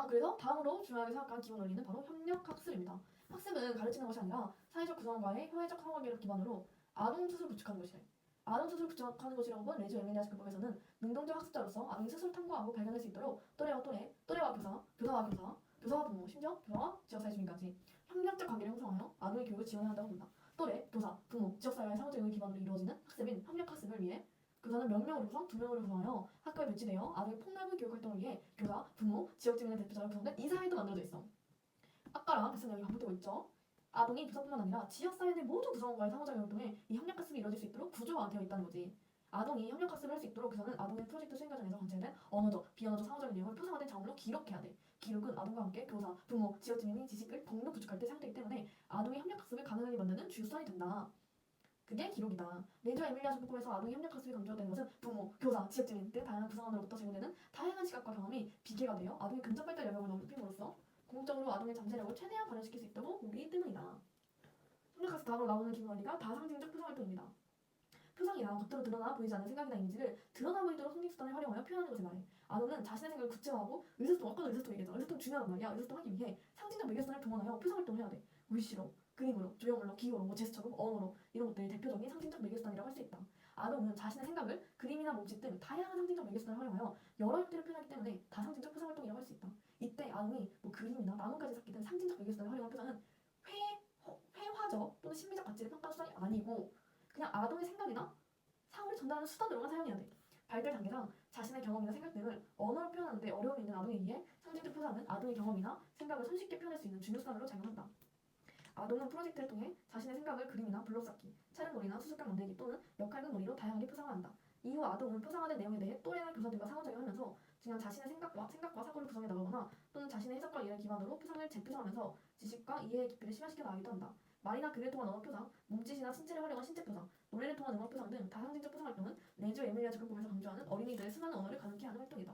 A: 그래서 다음으로 중요하게 생각한 기본 원리는 바로 협력 학습입니다. 학습은 가르치는 것이 아니라 사회적 구성원과의 협회적 상호관계를 기반으로 아동 스스로 구축하는 것이래. 아동 스스로 구축하는 것이라고 본 레지오 에밀리아 작품에서는 능동적 학습자로서 아동이 스스로 탐구하고 발견할 수 있도록 또래와 또래, 또래와 교사, 교사와 교사, 교사와 부모, 심지어 교사와 지역사회 주민까지 협력적 관계를 형성하여 아동의 교육을 지원해야 한다고 본다. 또래, 교사, 부모, 지역사회의 상호작용을 기반으로 이루어지는 학습인 협력학습을 위해 교사는 몇 명으로 구성, 2명으로 구성하여 학교에 배치되어 아동의 폭넓은 교육 활동을 위해 교사, 부모, 지역주민의 대표자로 구성된 이사회도 만들어져 있어. 아까랑 비슷한 내용이 반복되고 있죠. 아동이 교사뿐만 아니라 지역사회 내 모든 구성원과의 상호작용을 통해 이 협력학습이 이루어질 수 있도록 구조화되어 있다는 거지. 아동이 협력학습을 할 수 있도록 교사는 아동의 프로젝트 수행 과정에서 관찰된 언어적, 비언어적 상호작용 내용을 표상화된 자문으로 기록해야 돼. 기록은 아동과 함께 교사, 부모, 지역주민의 지식을 공동 구축할 때 사용되기 때문에 아동의 협력학습을 가능하게 만드는 주요 수단이 된다. 그게 기록이다. 레저 에밀리아 작품에서 아동의 협력학습이 강조되는 것은 부모, 교사, 지역주민 등 다양한 구성원으로부터 제공되는 다양한 시각과 경험이 비계가 되어 아동의 근접 발달 영역을 높임으로써 궁극적으로 아동의 잠재력을 최대한 발현시킬 수 있다고 보기 때문이다. 협력학습 다음으로 나오는 기본 원리가 다상징적 표상 활동입니다. 표상이란 겉으로 드러나 보이지 않는 생각이나 이미지를 드러나 보이도록 성립수단을 활용하여 표현하는 것을 말해. 아동은 자신의 생각을 구체화하고 아까도 의사소통 얘기했잖아. 의사소통 중요하단 말이야. 의사소통 하기 위해 상징적 매개수단을 동원하여 표상 활동을 해야 돼. 글씨로, 그림으로, 조형물로, 기호로, 제스처로, 언어로 이런 것들이 대표적인 상징적 매개수단이라고 할 수 있다. 아동은 자신의 생각을 그림이나 몸짓 등 다양한 상징적 매개수단을 활용하여 여러 형태로 표현하기 때문에 다상징적 표상 활동이라고 할 수 있다. 이때 아동이 그림이나 나뭇가지 삭기 등 상징적 매개수단을 활용한 표상은 회화적 또는 심리적 가치를 평가하는 수단이 아니고 그냥 아동의 생각이나 상호를 전달하는 수단으로만 사용해야 돼. 발달 단계상 자신의 경험이나 생각 등을 언어로 표현하는데 어려움이 있는 아동에 의해 상징적 표상은 아동의 경험이나 생각을 손쉽게 표현할 수 있는 중요 수단으로 작용한다. 아동은 프로젝트를 통해 자신의 생각을 그림이나 블록 쌓기, 촬영놀이나 수수깡 만들기 또는 역할극 놀이로 다양하게 표상화한다. 이후 아동은 표상화된 내용에 대해 또래나 교사들과 상호작용하면서 그냥 자신의 생각과 사고를 구성해 나가거나 또는 자신의 해석과 이해를 기반으로 표상을 재표상하면서 지식과 이해의 깊이를 심화시켜 나가기도 한다. 말이나 글을 통한 언어 표상, 몸짓이나 신체를 활용한 신체 표상, 노래를 통한 음악 표상 등 다상징적 표상 활동은 레지오 에밀리아 작품에서 강조하는 어린이들의 수많은 언어를 가능케 하는 활동이다.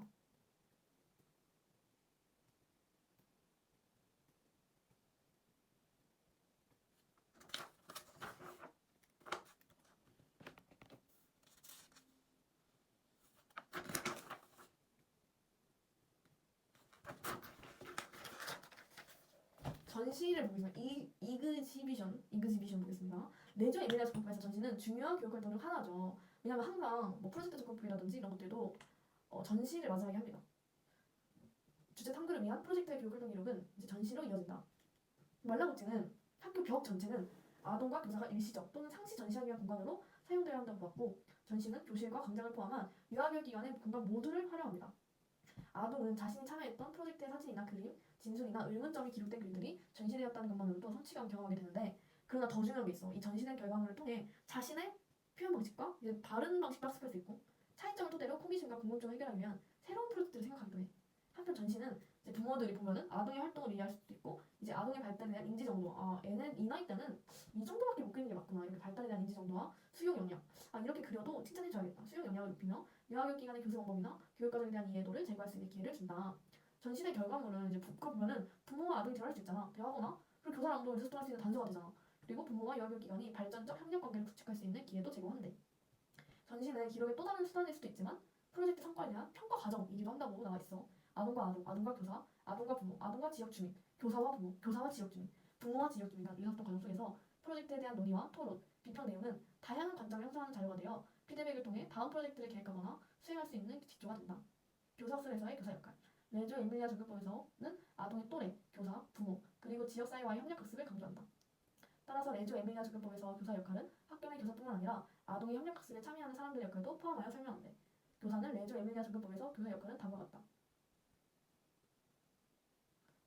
A: 전시를 보겠습니다. 이그지비션 보겠습니다. 레저 에밀리아 작품에서 전시는 중요한 교육 활동 중 하나죠. 왜냐하면 항상 프로젝트 작품이라든지 이런 것들도 전시를 마지막에 합니다. 주제 탐구를 위한 프로젝트의 교육 활동 기록은 이제 전시로 이어진다. 말라고치는 학교 벽 전체는 아동과 교사가 일시적 또는 상시 전시하기 위한 공간으로 사용되어야 한다고 봤고 전시는 교실과 광장을 포함한 유아교육기관의 공간 모두를 활용합니다. 아동은 자신이 참여했던 프로젝트의 사진이나 그림, 진술이나 의문점이 기록된 글들이 전시되었다는 것만으로도 성취감을 경험하게 되는데 그러나 더 중요한 게 있어. 이 전시된 결과물을 통해 자신의 표현 방식과 바른 방식도 학습할 수 있고 차이점을 토대로 호기심과 궁금증을 해결하기 위한 새로운 프로젝트 프로젝트를 생각하기도 해. 한편 전시는 이제 부모들이 보면은 아동의 활동을 이해할 수도 있고 이제 아동의 발달에 대한 인지 정도, 애는 이 나이 때는 이 정도밖에 못 그리는 게 맞구나, 이렇게 발달에 대한 인지 정도와 수용 역량, 이렇게 그려도 칭찬해줘야겠다. 수용 역량을 높이며 유아교육 기관의 교수 방법이나 교육 과정에 대한 이해도를 제고할 수 있는 기회를 준다. 전시의 결과물은 이제 그거 보면은 부모와 아동이 대화할 수 있잖아. 대화하거나 그리고 교사랑도 의사소통할 수 있는 단서가 되잖아. 그리고 부모와 유아교육 기관이 발전적 협력 관계를 구축할 수 있는 기회도 제공한대. 전시는 기록의 또 다른 수단일 수도 있지만 프로젝트 성과에 대한 평가 과정이기도 한다고 나와 있어. 아동과 아동, 아동과 교사, 아동과 부모, 아동과 지역 주민, 교사와 부모, 교사와 지역 주민, 부모와 지역 주민 간 의사소통 과정 속에서 프로젝트에 대한 논의와 토론, 비평 내용은 다양한 관점을 형성하는 자료가 되어 피드백을 통해 다음 프로젝트를 계획하거나 수행할 수 있는 기초가 된다. 교사학습에서의 교사 역할. 레조 에밀리아 적용법에서는 아동의 또래, 교사, 부모, 그리고 지역사회와의 협력학습을 강조한다. 따라서 레조 에밀리아 적용법에서 교사 역할은 학교 내 교사뿐만 아니라 아동의 협력학습에 참여하는 사람들의 역할도 포함하여 설명한대. 교사는 레조 에밀리아 적용법에서 교사 역할은 다음과 같다.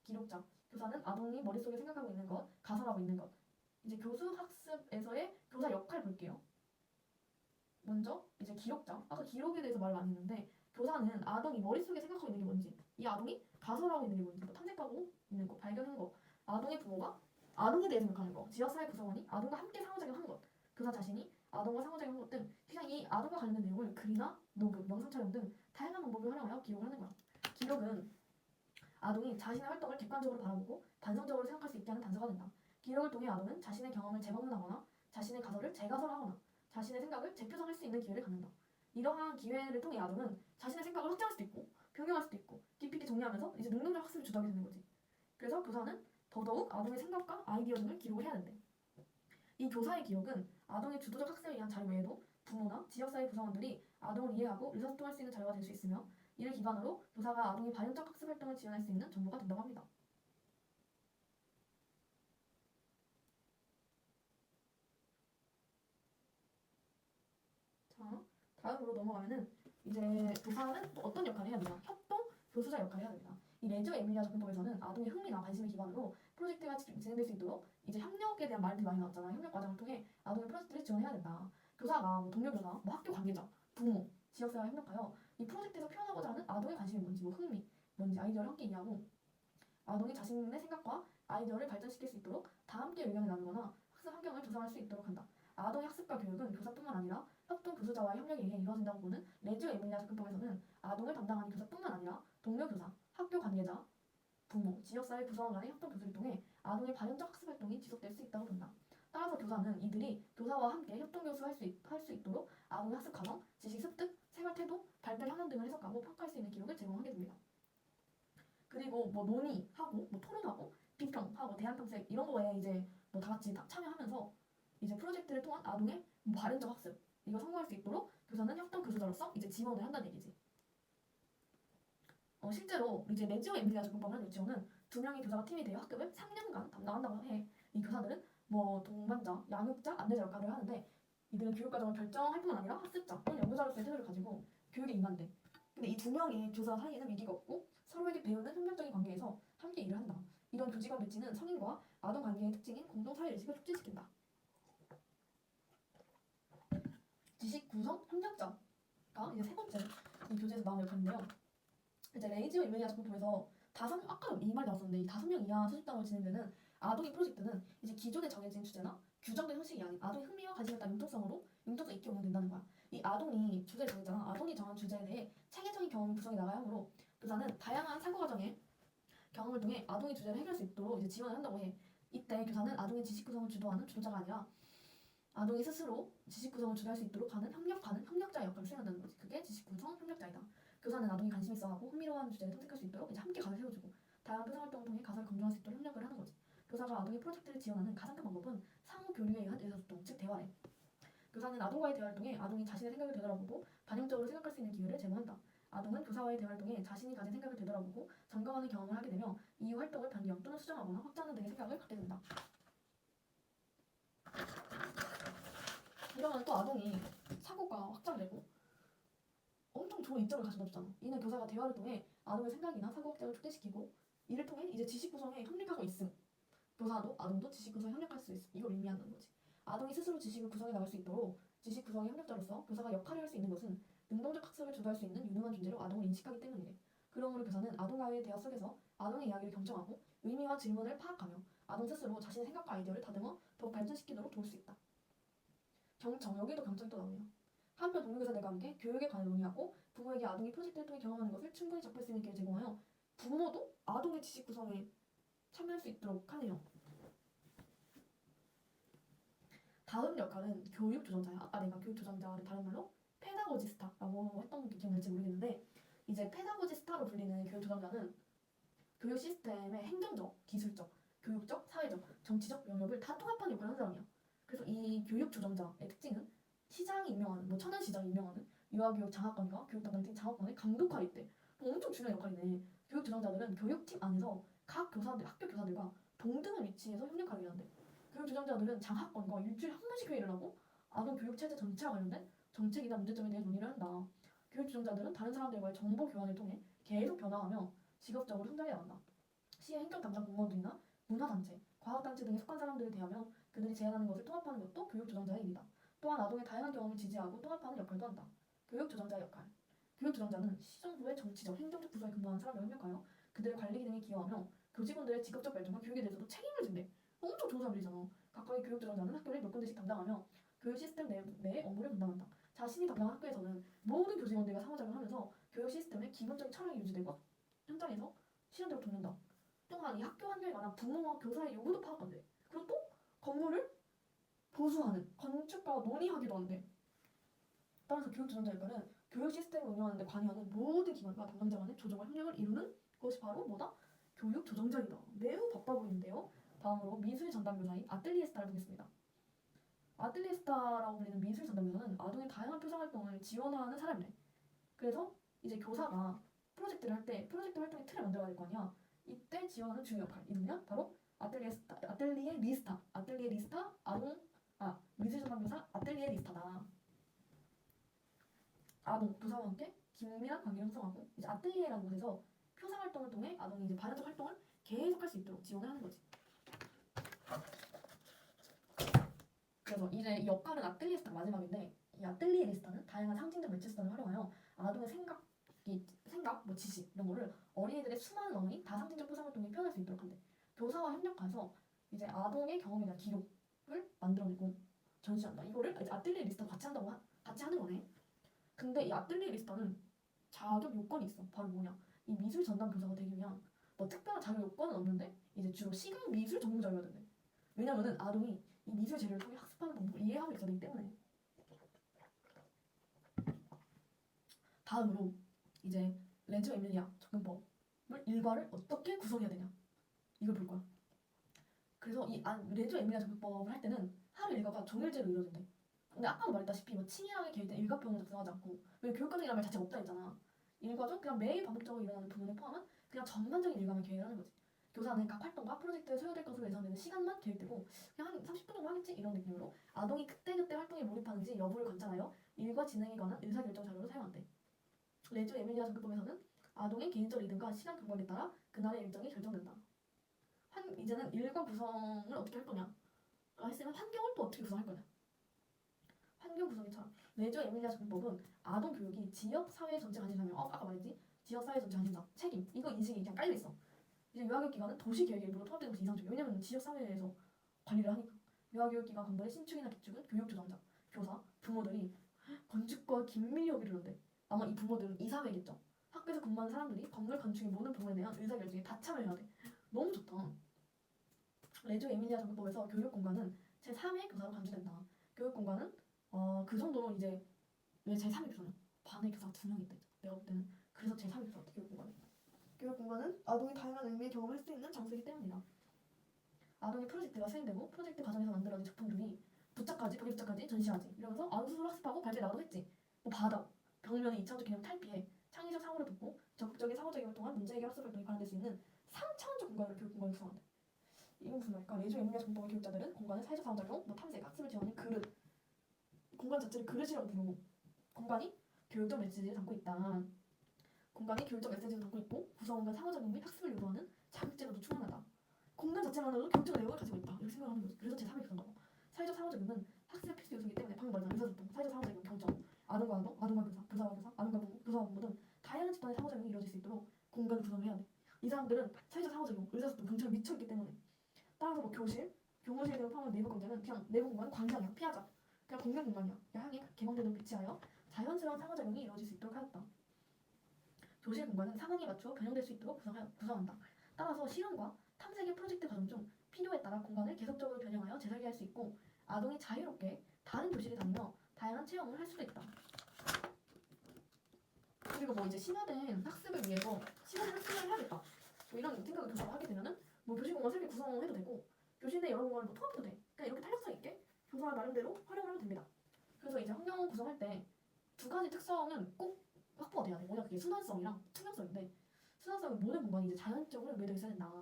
A: 기록자. 교사는 아동이 머릿속에 생각하고 있는 것, 가설하고 있는 것. 이제 교수학습에서의 교사 역할 볼게요. 먼저 이제 기록자. 아까 기록에 대해서 말을 안 했는데 교사는 아동이 머릿속에 생각하고 있는 게 뭔지, 이 아동이 가설하고 있는 게 뭔지, 뭐 탐색하고 있는 거, 발견한 거, 아동의 부모가 아동에 대해 생각하는 거, 지역사회 구성원이 아동과 함께 상호작용한 것, 교사 자신이 아동과 상호작용한 것 등 그냥 이 아동과 관련된 내용을 글이나 녹음, 영상 촬영 등 다양한 방법을 활용하여 기록을 하는 거야. 기록은 아동이 자신의 활동을 객관적으로 바라보고 단성적으로 생각할 수 있게 하는 단서가 된다. 기록을 통해 아동은 자신의 경험을 재방문하거나 자신의 가설을 재가설하거나 자신의 생각을 재표정할 수 있는 기회를 갖는다. 이러한 기회를 통해 아동은 자신의 생각을 확장할 수도 있고 변경할 수도 있고 깊이 있게 정리하면서 이제 능동적 학습을 주도하게 되는 거지. 그래서 교사는 더더욱 아동의 생각과 아이디어 등을 기록을 해야 된대. 이 교사의 기록은 아동의 주도적 학습을 위한 자료 외에도 부모나 지역사회 구성원들이 아동을 이해하고 의사소통할 수 있는 자료가 될 수 있으며 이를 기반으로 교사가 아동의 발현적 학습 활동을 지원할 수 있는 정보가 된다고 합니다. 자, 다음으로 넘어가면은 이제 교사는 또 어떤 역할을 해야 되나? 협동 교수자 역할을 해야 됩니다. 이 레지오 에밀리아 접근법에서는 아동의 흥미나 관심을 기반으로 프로젝트가 진행될 수 있도록 이제 협력에 대한 말들이 많이 나왔잖아요. 협력 과정을 통해 아동의 프로젝트를 지원해야 된다. 교사가 뭐 동료 교사, 뭐 학교 관계자, 부모, 지역사회와 협력하여 이 프로젝트에서 표현하고자 하는 아동의 관심이 뭔지, 뭐 흥미, 뭔지 아이디어를 함께 이해하고 아동이 자신의 생각과 아이디어를 발전시킬 수 있도록 다 함께 의견을 나누거나 학습 환경을 조성할 수 있도록 한다. 아동의 학습과 교육은 교사뿐만 아니라 협동 교수자와의 협력에 의해 이루어진다고 보는 레지오 에밀리아 접근법에서는 아동을 담당하는 교사뿐만 아니라 동료 교사, 학교 관계자, 부모, 지역사회 구성원 간의 협동 교수를 통해 아동의 발현적 학습 활동이 지속될 수 있다고 본다. 따라서 교사는 이들이 교사와 함께 협동 교수할 수 있도록 아동의 학습 과정, 지식 습득, 생활 태도, 발달 현황 등을 해석하고 평가할 수 있는 기록을 제공하게 됩니다. 그리고 뭐 논의하고 뭐 토론하고 비평하고 대안 탐색 이런 거에 이제 뭐 다 같이 참여하면서 이제 프로젝트를 통한 아동의 발현적 학습 이거 성공할 수 있도록 교사는 협동 교수자로서 이제 지원을 한다는 얘기지. 실제로 이제 레지오 에밀리아 적용법을 유치원은 2명의 교사가 팀이 되어 학급을 3년간 담당한다고 해. 이 교사들은 뭐 동반자, 양육자, 안내자 역할을 하는데 이들은 교육 과정을 결정할 뿐만 아니라 학습자 또는 연구자로서의 태도를 가지고 교육에 임한대. 근데 이 2명의 교사 사이에는 위기가 없고 서로에게 배우는 협력적인 관계에서 함께 일을 한다. 이런 교직원 배치는 성인과 아동 관계의 특징인 공동 사회의식을 촉진시킨다. 지식 구성 협력자가 이제 세 번째 이 교재에서 나온 역할인데요. 이제 레이지오 에밀리아 적용법에서 아까 이 말이 나왔었는데 이 5명 이하 소집단으로 진행되는 아동의 프로젝트는 이제 기존에 정해진 주제나 규정된 형식이 아닌 아동의 흥미와 관심에 따른 융통성 있게 운영된다는 거야. 이 아동이 주제를 정했잖아. 아동이 정한 주제에 대해 체계적인 경험이 구성이 나가야 하므로 교사는 다양한 사고 과정의 경험을 통해 아동의 주제를 해결할 수 있도록 이제 지원을 한다고 해. 이때 교사는 아동의 지식 구성을 주도하는 주도자가 아니라 아동이 스스로 지식 구성을 주도할 수 있도록 하는 협력자의 역할을 수행한다는 거지. 그게 지식 구성 협력자이다. 교사는 아동이 관심 있어하고 흥미로워하는 주제를 탐색할 수 있도록 이제 함께 가설 세워주고 다양한 표상 활동을 통해 가설을 검증할 수 있도록 협력을 하는 거지. 교사가 아동의 프로젝트를 지원하는 가장 큰 방법은 상호 교류에 의한 의사소통, 즉 대화래. 교사는 아동과의 대화를 통해 아동이 자신의 생각을 되돌아보고 반영적으로 생각할 수 있는 기회를 제공한다. 아동은 교사와의 대화를 통해 자신이 가진 생각을 되돌아보고 점검하는 경험을 하게 되며 이후 활동을 변경 또는 수정하거나 확장하는 등의 생각을 갖게 된다. 이러면 또 아동이 사고가 확장되고 엄청 좋은 이점을 가져다 주잖아. 이는 교사가 대화를 통해 아동의 생각이나 사고 확장을 촉진시키고 이를 통해 이제 지식 구성에 협력하고 있음. 교사도 아동도 지식 구성에 협력할 수 있음. 이걸 의미하는 거지. 아동이 스스로 지식을 구성해 나갈 수 있도록 지식 구성의 협력자로서 교사가 역할을 할 수 있는 것은 능동적 학습을 주도할 수 있는 유능한 존재로 아동을 인식하기 때문이래. 그러므로 교사는 아동과의 대화 속에서 아동의 이야기를 경청하고 의미와 질문을 파악하며 아동 스스로 자신의 생각과 아이디어를 다듬어 더욱 발전시키도록 도울 수 있다. 경청, 여기도 경청이 또 나오네요. 한편 동료교사들과 함께 교육에 관해 논의하고 부모에게 아동이 프로젝트를 통해 경험하는 것을 충분히 접할 수 있는 기회를 제공하여 부모도 아동의 지식 구성에 참여할 수 있도록 하네요. 다음 역할은 교육조정자야. 아까 내가 교육조정자를 다른 말로 페다고지스타라고 했던 게 기억날지 모르겠는데, 이제 페다고지스타로 불리는 교육조정자는 교육 시스템의 행정적, 기술적, 교육적, 사회적, 정치적 영역을 다 통합하는 역할을 하는 사람이야. 그래서 이 교육조정자의 특징은 시장이 임명하는, 뭐 천연시장이 임명하는 유아교육 장학관과 교육담당 팀 장학관의 감독화에 있대. 엄청 중요한 역할이네. 교육조정자들은 교육팀 안에서 각 교사들, 학교 교사들과 동등한 위치에서 협력하게 한대. 교육조정자들은 장학관과 일주일에 한 번씩 회의를 하고 아동 교육 체제 전체와 관련된 정책이나 문제점에 대해 논의를 한다. 교육조정자들은 다른 사람들과의 정보 교환을 통해 계속 변화하며 직업적으로 성장해 나간다. 시의 행정 담당 공무원들이나 문화단체, 과학단체 등에 속한 사람들을 대하며 그들이 제안하는 것을 통합하는 것도 교육조정자의 일이다. 또한 아동의 다양한 경험을 지지하고 통합하는 역할도 한다. 교육조정자의 역할. 교육조정자는 시정부의 정치적, 행정적 부서에 근무하는 사람들과 협력하여 그들의 관리 기능에 기여하며 교직원들의 직업적 발전과 교육에 대해서도 책임을 진대. 엄청 좋은 사람들이잖아. 각각의 교육조정자는 학교를 몇 군데씩 담당하며 교육 시스템 내의 업무를 분담한다. 자신이 담당한 학교에서는 모든 교직원들과 상호작용을 하면서 교육 시스템의 기본적인 철학이 유지되고 현장에서 실현되고 돕는다. 또한 이 학교 환경에 관한 부모와 교사의 요구도 파악한대. 그리고 또 건물을 보수하는 건축가와 논의하기도 한대. 따라서 교육조정자 역할은 교육 시스템을 운영하는 데 관여하는 모든 기관과 담당자 간의 조정과 협력을 이루는 것이 바로 뭐다? 교육조정자이다. 매우 바빠 보이는데요. 다음으로 미술 전담교사인 아뜰리에 스타를 보겠습니다. 아뜰리에 스타라고 불리는 미술 전담교사는 아동의 다양한 표정 활동을 지원하는 사람이래. 그래서 이제 교사가 프로젝트를 할 때 프로젝트 활동의 틀을 만들어야 될 거 아니야. 이때 지원하는 중요 역할이 누구냐? 바로 아뜰리에 리스타 미술 전담교사 아뜰리에 리스타다. 아동 교사와 함께 긴밀한 관계를 형성하고 이제 아뜰리에라는 곳에서 표상 활동을 통해 아동이 이제 발현적 활동을 계속할 수 있도록 지원을 하는 거지. 그래서 이제 이 역할은 아뜰리에 리스타가 마지막인데, 이 아뜰리에 리스타는 다양한 상징적 매체 수단을 활용하여 아동의 생각, 뭐 지식 이런 거를 어린이들의 수많은 언어인 다상징적 표상을 통해 표현할 수 있도록 한대. 교사와 협력해서 이제 아동의 경험에 대한 기록을 만들어내고 전시한다. 이거를 이제 아뜰리에 리스타가 같이 하는 거네. 근데 이 아뜰리에 리스타는 자격 요건이 있어. 바로 뭐냐? 이 미술 전담 교사가 되기 위한 뭐 특별한 자격 요건은 없는데 이제 주로 시각 미술 전공자여야 된대. 왜냐면은 아동이 이 미술 재료를 통해 학습하는 방법을 이해하고 있어야 되기 때문에. 다음으로 이제 레지오 에밀리아 접근법을 일과를 어떻게 구성해야 되냐, 이걸 볼 거야. 그래서 이 레지오 에밀리아 접근법을 할 때는 하루 일과가 종일제로 이루어진대. 근데 아까도 말했다시피 뭐 치밀하게 계획된 일과표는 작성하지 않고, 왜 교육과정이라는 말 자체가 없다 했잖아. 일과죠? 그냥 매일 반복적으로 일어나는 부분을 포함한 그냥 전반적인 일과만 계획을 하는 거지. 교사는 각 활동과 프로젝트에 소요될 것으로 예상되는 시간만 계획되고 그냥 한 30분 정도 하겠지? 이런 느낌으로 아동이 그때그때 활동에 몰입하는지 여부를 관찰하여 일과 진행에 관한 의사결정 자료로 사용한대. 레지오 에밀리아 접근법에서는 아동의 개인적 리듬과 시간 경과에 따라 그날의 일정이 결정된다. 이제는 일과 구성을 어떻게 할 거냐 했으면 환경을 또 어떻게 구성할 거냐. 환경 구성의 차원. 레지오 에밀리아 접근법은 아동 교육이 지역 사회 전체 관심사며 아까 말했지? 지역 사회 전체 관심사, 책임, 이거 인식이 그냥 깔려 있어. 이제 유아교육 기관은 도시 계획에 일부러 통합되는 것이 이상적이야. 왜냐면 지역 사회에서 관리를 하니까. 유아교육 기관 간부의 신축이나 기축은 교육 조정자, 교사, 부모들이 건축과 긴밀히 이르는데 아마 이 부모들은 이사회겠죠. 학교에서 근무하는 사람들이 건물 건축의 모든 부분에 대한 의사결정에 다 참여해야 돼. 너무 좋다. 레지오 에밀리아 접근법에서 교육 공간은 제3의 교사로 간주된다. 교육 공간은 그 정도로 이제 왜 제3의 교사냐? 반의 교사가 2명 있다. 내가 볼 때는 그래서 제3의 교사 같아. 교육 공간은. 교육 공간은 아동이 다양한 의미의 경험을 할 수 있는 장소이기 때문이다. 아동의 프로젝트가 수행되고 프로젝트 과정에서 만들어진 작품들이 벽에 붙자까지 전시하지. 이러면서 아동 스스로 학습하고 발표에 나가도 했지. 뭐 바닥, 벽면의 2차원적 개념 탈피해 창의적 사고를 돕고 적극적인 사고적임을 통한 문제 해결 학습 활동이 관련될 수 있는 3차원적 공간을 교육 공간을 구성한다. 이건 무슨 말일까? 레지오 에밀리아 접근법의 교육자들은 공간을 사회적 상호작용, 뭐 탐색, 학습을 지원하는 그릇, 공간 자체를 그릇이라고 부르고, 공간이 교육적 메시지를 담고 있다. 공간이 교육적 메시지를 담고 있고 구성원과 상호작용 및 학습을 유도하는 자극제로도 충분하다. 공간 자체만으로도 교육적 내용을 가지고 있다. 이렇게 생각하는 거지. 그래서 제3의 교사인가 봐. 사회적 상호작용은 학습의 필수 요소이기 때문에 방금 말한 의사소통, 사회적 상호작용, 경청, 아동과 아동, 아동과 교사, 교사와 교사, 아동과 부모, 교사와 부모 등 다양한 집단의 상호작용이 이루어질 수 있도록 공간을 구성해야 돼. 이 사람들은 사회적 상호작용, 의사소통, 경청에 미쳐있기 때문에. 따라서 뭐 교실, 교무실에 포함한 내부 공간은 그냥 내부 공간은 광장이야. 피하자. 그냥 공개 공간이야. 향해 개방되는 배치하여 자연스러운 상호작용이 이루어질 수 있도록 하였다. 교실 공간은 상황에 맞추어 변형될 수 있도록 구성한다. 따라서 실험과 탐색의 프로젝트 과정 중 필요에 따라 공간을 계속적으로 변형하여 재설계할 수 있고 아동이 자유롭게 다른 교실에 다니며 다양한 체험을 할 수도 있다. 그리고 뭐 이제 심화된 학습을 위해서 심화된 학습을 해야겠다. 뭐 이런 생각을 교사가 하게 되면은 뭐 교실 공간 설계 구성해도 되고 교실 내 여러 공간을 뭐 통합해도 돼. 그러니까 이렇게 탄력성 있게 교사 나름대로 활용을 하면 됩니다. 그래서 이제 환경 구성할 때 두 가지 특성은 꼭 확보가 돼야 돼. 뭐냐 그게 순환성이랑 투명성인데 순환성은 모든 공간이 이제 자연적으로 매여 있어야 된다.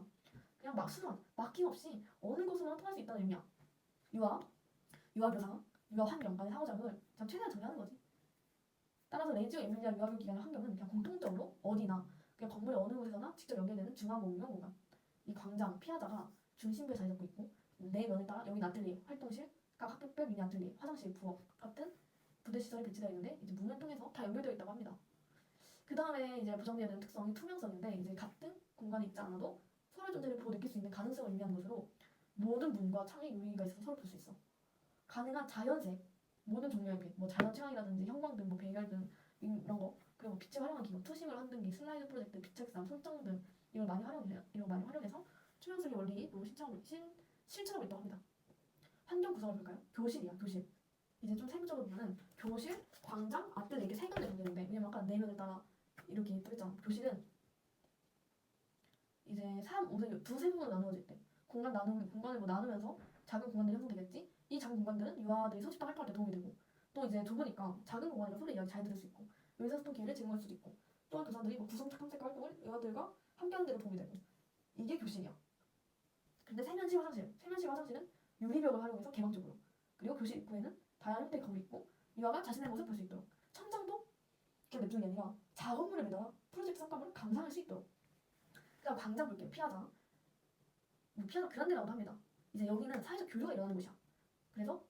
A: 그냥 막 순환, 막힘없이 어느 곳으로나 통할 수 있다는 의미야. 유아 교사, 유아 환경 간의 상호작용을 최대한 정리하는 거지. 따라서 레지오 에밀리아 유아교육 기관의 환경은 그냥 공통적으로 어디나 그냥 건물의 어느 곳에서나 직접 연결되는 중앙 공용 공간. 이 광장, 피하자가 중심부에 자리 잡고 있고 내 면에 따라 여기 아틀리에, 활동실, 각 학급별 미니 아틀리에, 화장실, 부엌 같은 부대 시설이 배치되어 있는데 이제 문을 통해서 다 연결되어 있다고 합니다. 그 다음에 이제 보장되어야 되는 특성이 투명성인데 이제 같은 공간에 있지 않아도 서로의 존재를 보고 느낄 수 있는 가능성을 의미하는 것으로 모든 문과 창의 유의가 있어서 서로 볼 수 있어. 가능한 자연색, 모든 종류의 빛, 뭐 자연 취향이라든지 형광등, 뭐 백열등 이런 거, 그리고 뭐 빛을 활용한 기구, 투심을 한등기, 슬라이드 프로젝트, 빛책상, 손전등 이걸 많이 활용해서 투명성의 원리 뭐 실천하고 있다고 합니다. 환경 구성을 볼까요? 교실이야, 교실. 이제 좀 세부적으로 보면은 교실, 광장, 아뜰리에 이렇게 세 군데 정도인데 왜냐면 아까 내면에 따라 이렇게 또 있잖아. 교실은 이제 3, 5, 두세 부분으로 나누어질 때 공간을 뭐 나누면서 작은 공간들이 형성되겠지. 이 작은 공간들은 유아들이 소집도 활동할 때 도움이 되고 또 이제 좁으니까 작은 공간이라 소리 이야기 잘 들을 수 있고 의사소통 기회를 제공할 수도 있고 또한 교사들이 뭐 구성적 탐색 활동을 유아들과 함께하는 데도 도움이 되고 이게 교실이야. 근데 세면실 화장실은 유리벽을 활용해서 개방적으로 그리고 교실 입구에는 다양한 형태의 거울이 있고 유아가 자신의 모습을 볼 수 있도록 천장도 그냥 냅두는 게 아니라 작업물에 매달아 프로젝트 성과물을 감상할 수 있도록. 그다음 광장 볼게요. 피하자. 뭐 피하자 그란데라고도 합니다. 이제 여기는 사회적 교류가 일어나는 곳이야. 그래서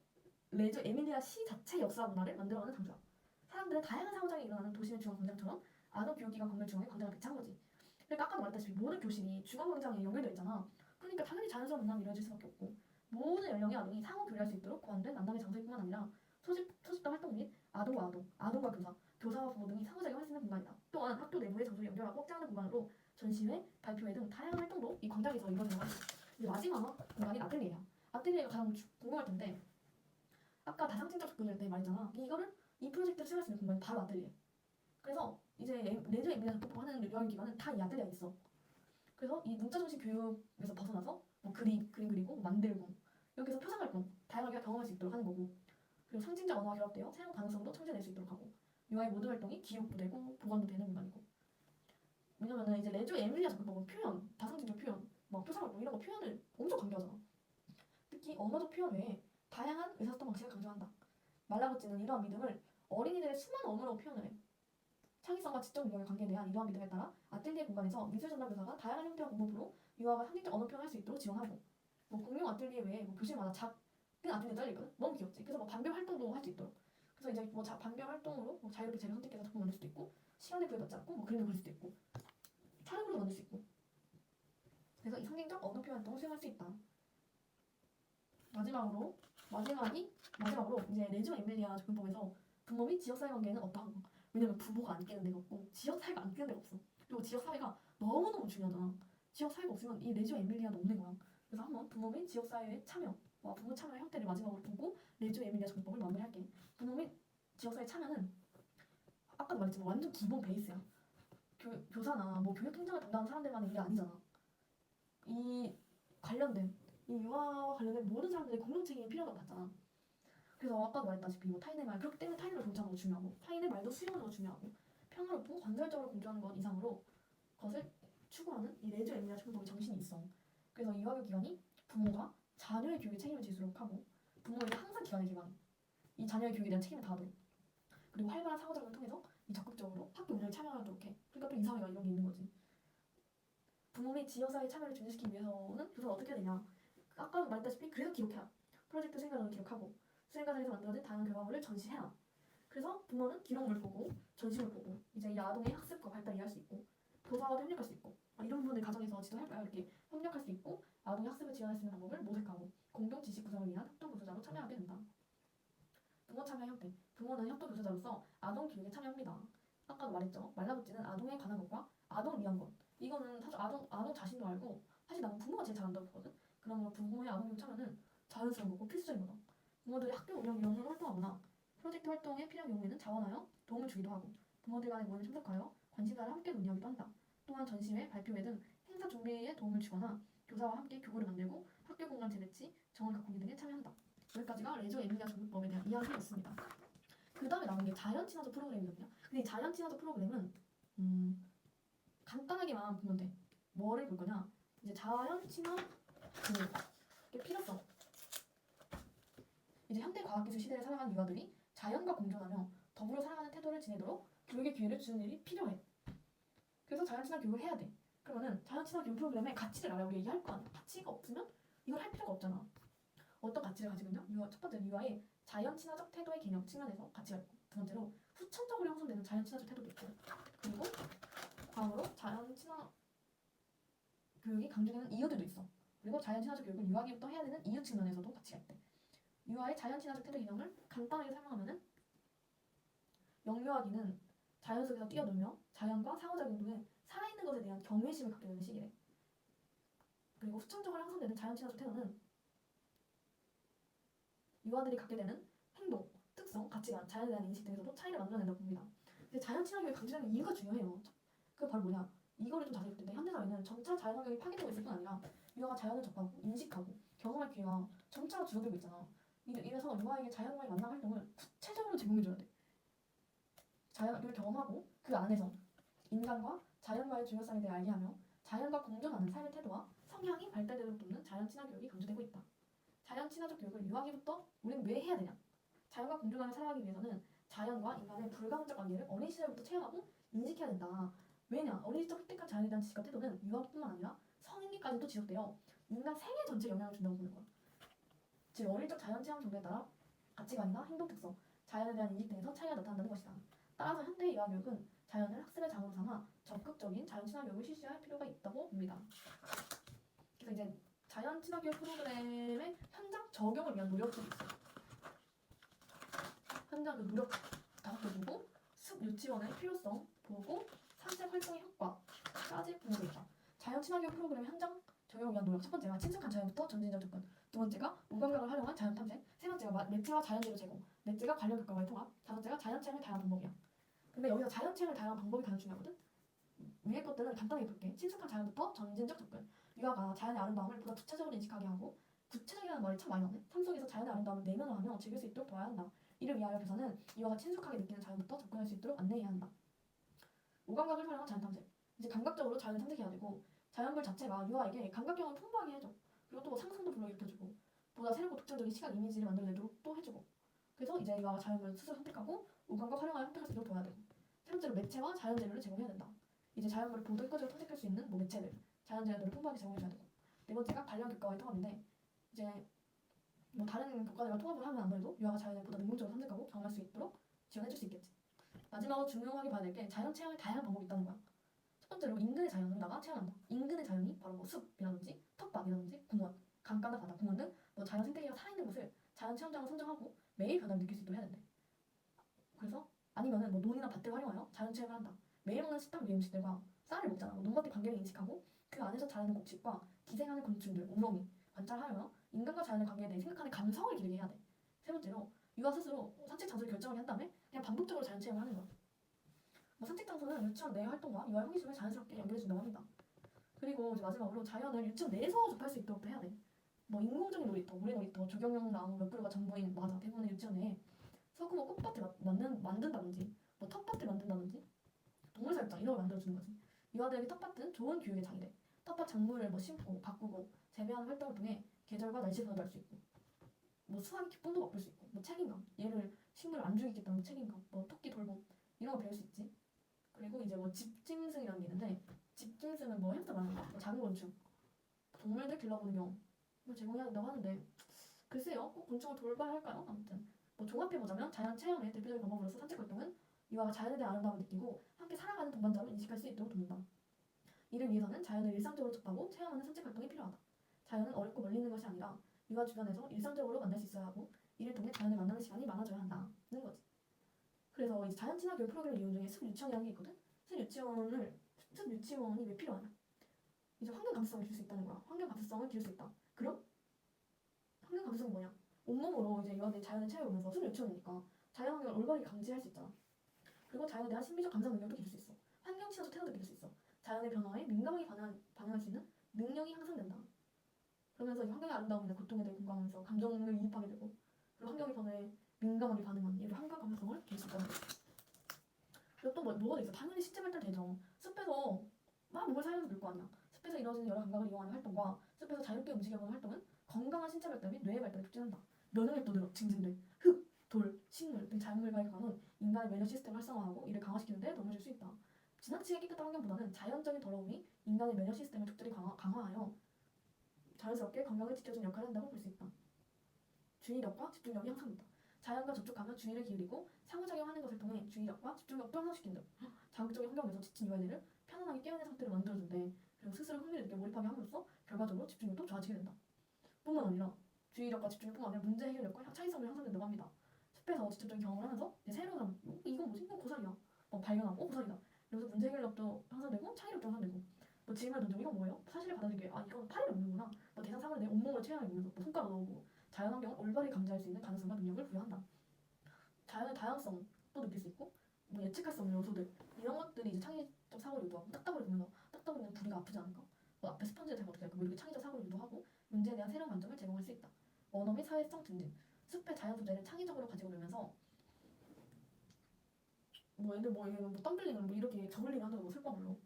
A: 레저 에밀리아 시 자체의 역사 문화를 만들어가는 장소야. 사람들은 다양한 상호작용이 일어나는 도심의 중앙 광장처럼 아동 교육기관 건물 중앙에 광장을 배치한 거지. 그러니까 아까도 말했다시피 모든 교실이 중앙 광장에 연결되어 있잖아. 그러니까 당연히 자연스러운 만남이 이루어질 수밖에 없고 모든 연령의 아동이 상호 교류할 수 있도록 고안된 만남의 장소일 뿐만 아니라 소집단 활동 및 아동과 아동, 아동과 교사, 교사와 부모 등이 상호작용할 수 있는 공간이다. 또한 학교 내부의 장소를 연결하고 확장하는 공간으로 전시회, 발표회 등 다양한 활동도 이 광장에서 이루어진다고 합니다. 이제 마지막 공간이 아틀리에야. 아틀리에가 가장 궁금할 텐데 아까 다상층적 접근을 때 말했잖아. 이 프로젝트를 수행할 수 있는 공간이 바로 아틀리에. 그래서 이제 레저 에밀리아 접근하는 유아교육 기관은 다 이 아틀리에에 있어. 그래서 이 문자 중심 교육에서 벗어나서 뭐 그림 그리고 만들고 여기서 표상 활동 다양하게 경험할 수 있도록 하는 거고 그리고 상징적 언어와 결합되어 새로운 가능성도 창조해낼 수 있도록 하고 유아의 모든 활동이 기록도 되고 보관도 되는 공간이고 왜냐면은 이제 레저 에밀리아 접근법은 표현, 다상징적 표현, 막 표상 활동 이런 거 표현을 엄청 강조하잖아. 특히 언어적 표현 외에 다양한 의사소통 방식을 강조한다. 말라붙지는 이러한 믿음을 어린이들의 수많은 언어로 표현을 해. 창의성과 지적 능력의 관계에 대한 이러한 믿음에 따라 아틀리에 공간에서 미술 전담 교사가 다양한 형태와 방법으로 유아가 상징적 언어 표현할 수 있도록 지원하고 뭐 공용 아틀리에 외에 뭐 교실마다 작은 아틀리에 잘려있거든? 너무 귀엽지? 그래서 뭐 반별 활동도 할 수 있도록 그래서 이제 뭐 반별 활동으로 뭐 자유롭게 재료 선택해서 작품 만들 수도 있고 시간에 구애받지 않고 뭐 그림을 그릴 수도 있고 촬영으로 만들 수 있고 그래서 이 상징적 언어 표현 활동을 수행할 수 있다. 마지막으로 이제 레지오 에밀리아 접근법에서 부모 및 지역사회 관계는 어떠한 왜냐면 부모가 안 끼는 데가 없고 지역사회가 안 끼는 데가 없어. 그리고 지역사회가 너무너무 중요하잖아. 지역사회가 없으면 이 레지오 에밀리아도 없는 거야. 그래서 한번 부모 및 지역사회의 참여와 부모 참여의 형태를 마지막으로 보고 레지오 에밀리아 접근법을 마무리할게. 부모 및 지역사회 참여는 아까도 말했지만 완전 기본 베이스야. 교사나 뭐 교육 행정을 담당하는 사람들만의 일이 아니잖아. 이 유아와 관련된 모든 사람들의 공동 책임이 필요하다고 봤잖아. 그래서 아까도 말했다시피 뭐 타인의 말 그렇기 때문에 타인을 존중하는 거 중요하고 타인의 말도 수용하는 거 중요하고 평화롭고 건설적으로 공존하는 것 이상으로 그것을 추구하는 이 레저 에밀리아 접근법의 정신이 있어. 그래서 유아교육 기관이 부모가 자녀의 교육에 책임을 지도록 하고 부모에게 항상 기관을 기관해. 이 자녀의 교육에 대한 책임을 다하도록 그리고 활발한 상호작용을 통해서 이 적극적으로 학교 운영에 참여하도록 해. 그러니까 또 이사회가 이런 게 있는 거지. 부모 및 지역사회 참여를 증진시키기 위해서는 교사가 어떻게 해야 되냐. 아까 말했다시피 그래서 기록해라. 프로젝트 수행 과정을 기록하고 수행 과정에서 만들어진 다양한 결과물을 전시해라. 그래서 부모는 기록물 보고 전시물 보고 이제 이 아동의 학습과 발달을 이해할 수 있고 교사와도 협력할 수 있고 이런 부분을 가정에서 지도할까요? 이렇게 협력할 수 있고 아동의 학습을 지원할 수 있는 방법을 모색하고 공동 지식 구성을 위한 협동교사로 참여하게 된다. 부모 참여 형태. 부모는 협동교사로서 아동 교육에 참여합니다. 아까도 말했죠. 말라붙지는 아동에 관한 것과 아동을 위한 것. 이거는 사실 아동 자신도 알고 사실 나는 부모가 제일 잘한다고 보거든. 그러면 부모의 아동 교육 참여는 자연스러운 거고 필수적인 거다. 부모들이 학교 운영 위원으로 활동하거나 프로젝트 활동에 필요한 경우에는 자원하여 도움을 주기도 하고 부모들 간의 모임에 참석하여 관심사를 함께 논의하기도 한다. 또한 전시회, 발표회 등 행사 준비에 도움을 주거나 교사와 함께 교구를 만들고 학교 공간 재배치, 정원 가꾸기 등에 참여한다. 여기까지가 레저 에밀리아 조교법에 대한 이야기였습니다. 그 다음에 나온 게 자연 친화적 프로그램이거든요. 근데 이 자연 친화적 프로그램은 간단하게만 보면 돼. 뭐를 볼 거냐? 이제 자연 친화 그 필요성. 이제 현대 과학기술 시대를 살아가는 유아들이 자연과 공존하며 더불어 살아가는 태도를 지니도록 교육의 기회를 주는 일이 필요해. 그래서 자연 친화 교육을 해야 돼. 그러면은 자연 친화 교육 프로그램의 가치를 알아야 우리가 얘기할 거 아니야. 가치가 없으면 이걸 할 필요가 없잖아. 어떤 가치를 가지고 있냐? 첫 번째는 유아의 자연 친화적 태도의 개념 측면에서 가치가 있고, 두 번째로 후천적으로 형성되는 자연 친화적 태도도 있고, 그리고 다음으로 자연 친화 교육이 강조되는 이유들도 있어. 그리고 자연 친화적 교육을 유아기부터 해야 되는 이유 측면에서도 가치가 있대. 유아의 자연 친화적 태도 개념을 간단하게 설명하면은 영유아기는 자연 속에서 뛰어놀며 자연과 상호작용 등의 살아있는 것에 대한 경외심을 갖게 되는 시기래. 그리고 후천적으로 형성되는 자연 친화적 태도는 유아들이 갖게 되는 행동, 특성, 가치관, 자연에 대한 인식 등에서도 차이를 만들어낸다고 봅니다. 근데 자연 친화교육을 강조하는 이유가 중요해요. 그게 바로 뭐냐? 이거를 좀 자세히 볼 텐데 현대사회는 점차 자연 환경이 파괴되고 있을 뿐 아니라 유아가 자연을 접하고 인식하고 경험할 기회가 점차 줄어들고 있잖아. 이래서 유아에게 자연과의 만남 활동을 구체적으로 제공해줘야 돼. 자연을 경험하고 그 안에서 인간과 자연과의 중요성에 대해 알게 하며 자연과 공존하는 삶의 태도와 성향이 발달되도록 돕는 자연 친화 교육이 강조되고 있다. 자연 친화적 교육을 유아기부터 우리는 왜 해야 되냐? 자연과 공존하며 살아가기 위해서는 자연과 인간의 불가분적 관계를 어린 시절부터 체험하고 인식해야 된다. 왜냐? 어린 시절 획득한 자연에 대한 지식과 태도는 유아기뿐만 아니라 성인기까지도 지속되어 인간 생애 전체에 영향을 준다고 보는 거야. 즉 어릴 적 자연 체험 정도에 따라 가치관이나 행동 특성, 자연에 대한 인식 등에서 차이가 나타난다는 것이다. 따라서 현대의 유아교육은 자연을 학습의 장으로 삼아 적극적인 자연 친화 교육을 실시할 필요가 있다고 봅니다. 그래서 이제 자연 친화 교육 프로그램의 현장 적용을 위한 노력들이 있어요. 현장 그 노력 5개 보고 숲 유치원의 필요성 보고 산책 활동의 효과까지 보고 있다. 자연 친화 교육 프로그램 현장 적용을 위한 노력. 첫 번째가 친숙한 자연부터 점진적 접근. 두 번째가 무감각을 활용한 자연 탐색. 세 번째가 매체와 자연재료 제공. 넷째가 관련 교과와의 통합. 다섯째가 자연 체험의 다양한 방법이야. 근데 여기서 자연 체험의 다양한 방법이 가장 중요하거든. 위의 것들은 간단하게 볼게. 친숙한 자연부터 점진적 접근. 유아가 자연의 아름다움을 보다 구체적으로 인식하게 하고, 구체적이라는 말이 참 많이 나네. 삶 속에서 자연의 아름다움을 내면화하며 즐길 수 있도록 도와야 한다. 이를 위하여 교사는 유아가 친숙하게 느끼는 자연부터 접근할 수 있도록 안내해야 한다. 오감각을 활용한 자연 탐색. 이제 감각적으로 자연을 탐색해야 되고, 자연물 자체가 유아에게 감각 경험을 풍부하게 해줘. 그리고 또 상상도 불러일으켜주고, 보다 새롭고 독창적인 시각 이미지를 만들어내도록 또 해주고. 그래서 이제 유아가 자연물을 스스로 선택하고 오감각 활용하여 획득할 수 있도록 도와야 되고. 세 번째로 매체와 자연 재료를 제공해야 된다. 이제 자연물을 보도 효과적으로 탐색할 수 있는 매체들, 자연 재료들을 풍부하게 제공해줘야 되고. 네 번째가 관련 교과와의 통합인데, 이제 다른 교과들과 통합을 하면 아무래도 유아가 자연을 보다 능동적으로 탐색하고 경험할 수 있도록 지원해줄 수 있겠지. 마지막으로 중요하게 봐야 될 게 자연 체험의 다양한 방법이 있다는 거야. 첫 번째로 인근의 자연으로다가 체험한다. 인근의 자연이 바로 숲이라든지 텃밭이라든지 공원, 강가나 바다, 공원 등 자연 생태계가 살아있는 곳을 자연 체험장으로 선정하고 매일 변화를 느낄 수 있도록 해야 된대. 그래서 아니면은 논이나 밭을 활용하여 자연 체험을 한다. 매일 먹는 식당 위의 음식들과 쌀을 먹잖아. 논밭의 관계를 인식하고 그 안에서 자라는 곡식과 기생하는 곤충들, 우렁이 관찰하여 인간과 자연의 관계에 대해 생각하는 감성을 기르게 해야 돼. 세 번째로 유아 스스로 산책 장소를 결정하게 한 다음에 그냥 반복적으로 자연 체험을 하는 거야. 산책 장소는 유치원 내 활동과 유아의 호기심을 자연스럽게 연결해준다고 합니다. 그리고 이제 마지막으로 자연을 유치원 내에서 접할 수 있도록 해야 돼. 인공적인 놀이터, 모래놀이터, 조경용 나무 몇 그루가 전부인 맞아 대부분의 유치원에 소규모 꽃밭을 만든다든지 텃밭을 만든다든지 동물사육장 이런 걸 만들어주는 거지. 유아들에게 텃밭은 좋은 교육의 장이래. 텃밭 작물을 심고 가꾸고 재배하는 활동을 통해 계절과 날씨 변화도 알 수 있고 수확의 기쁨도 맛볼 수 있고 책임감, 얘를 식물을 안 죽이겠다는 책임감, 토끼 돌봄 이런 거 배울 수 있지. 그리고 이제 집짐승이라는 게 있는데 집짐승은 햄스터 말하는 거, 작은 곤충, 동물들 길러보는 경험 제공해야 된다고 하는데 글쎄요, 꼭 곤충을 돌봐야 할까요? 아무튼 종합해보자면 자연 체험의 대표적인 방법으로서 산책 활동은 유아가 자연에 대한 아름다움을 느끼고 함께 살아가는 동반자로 인식할 수 있도록 돕는다. 이를 위해서는 자연을 일상적으로 접하고 체험하는 산책 활동이 필요하다. 자연은 어렵고 멀리 있는 것이 아니라 유아 주변에서 일상적으로 만날 수 있어야 하고 이를 통해 자연을 만나는 시간이 많아져야 한다는 거지. 그래서 이 자연 친화 교육 프로그램 이용 중에 숲 유치원이라는 게 있거든. 숲 유치원이 왜 필요하냐? 이제 환경 감수성을 줄 수 있다는 거야. 환경 감수성을 기를 수 있다. 그럼 환경 감수성이 뭐냐? 온몸으로 이제 유아들이 자연을 체험하면서 숲 유치원이니까 자연 환경을 올바르게 감지할 수 있잖아. 그리고 자연에 대한 심리적 감상 능력도 기를 수 있어. 환경 친화적 태도도 기를 수 있어. 자연의 변화에 민감하게 반응할 수 있는 능력이 향상된다. 그러면서 이 환경의 아름다움이나 고통에 대해 공감하면서 감정을 이입하게 되고 그리고 환경의 변화에 민감하게 반응하는 이를 환경 감수성을 기를 수 있다는 거지. 그리고 또 뭐가 있어? 당연히 신체 발달 되죠. 숲에서 막 몸을 사용해서 놀 거 아니야. 숲에서 이루어지는 여러 감각을 이용하는 활동과 숲에서 자유롭게 움직여보는 활동은 건강한 신체 발달 및 뇌의 발달에 촉진한다. 면역력도 늘어 증진돼. 흙, 돌, 식물 등 자연물과의 관계는 인간의 면역 시스템을 활성화하고 이를 강화시키는 데 도움을 줄 수 있다. 지나치게 깨끗한 환경보다는 자연적인 더러움이 인간의 면역 시스템을 적절히 강화하여 자연스럽게 건강을 지켜주는 역할을 한다고 볼 수 있다. 주의력과 집중력이 향상된다. 자연과 접촉하며 주의를 기울이고 상호작용하는 것을 통해 주의력과 집중력도 향상시킨다. 자극적인 환경에서 지친 유아들을 편안하게 깨어있는 상태로 만들어준대. 그리고 스스로 흥미를 느끼고 몰입하게 함으로써 결과적으로 집중력도 좋아지게 된다. 뿐만 아니라 주의력과 집중력뿐만 아니라 문제 해결력과 창의성을 향상된다고 합니다. 숲에서 직접적인 경험을 하면서 새로운 이건 뭐지? 이건 고사리야. 발견하고 고사리다. 그래서 문제 해결력도 향상되고 창의력도 향상되고 뭐 질문을 던지고 이건 뭐예요? 사실을 받아들이게 이건 파리를 먹는구나. 대상 사물을 내 온몸을 체험해 보면서 손가락 넣어보고 자연 환경을 올바르게 감지할 수 있는 가능성과 능력을 부여한다. 자연의 다양성도 느낄 수 있고 예측할 수 없는 요소들 이런 것들이 이제 창의적 사고를 유도하고 딱딱을 보면서 딱딱을 보면 부리가 아프지 않을까? 앞에 스펀지를 대면 어떻게 할까? 이렇게 창의적 사고를 유도하고 문제에 대한 새로운 관점을 제공할 수 있다. 언어 및 사회성 증진 숲의 자연 소재를 창의적으로 가지고 놀면서 애들 덤블링을 이렇게 저글링 하는 거 슬퍼물로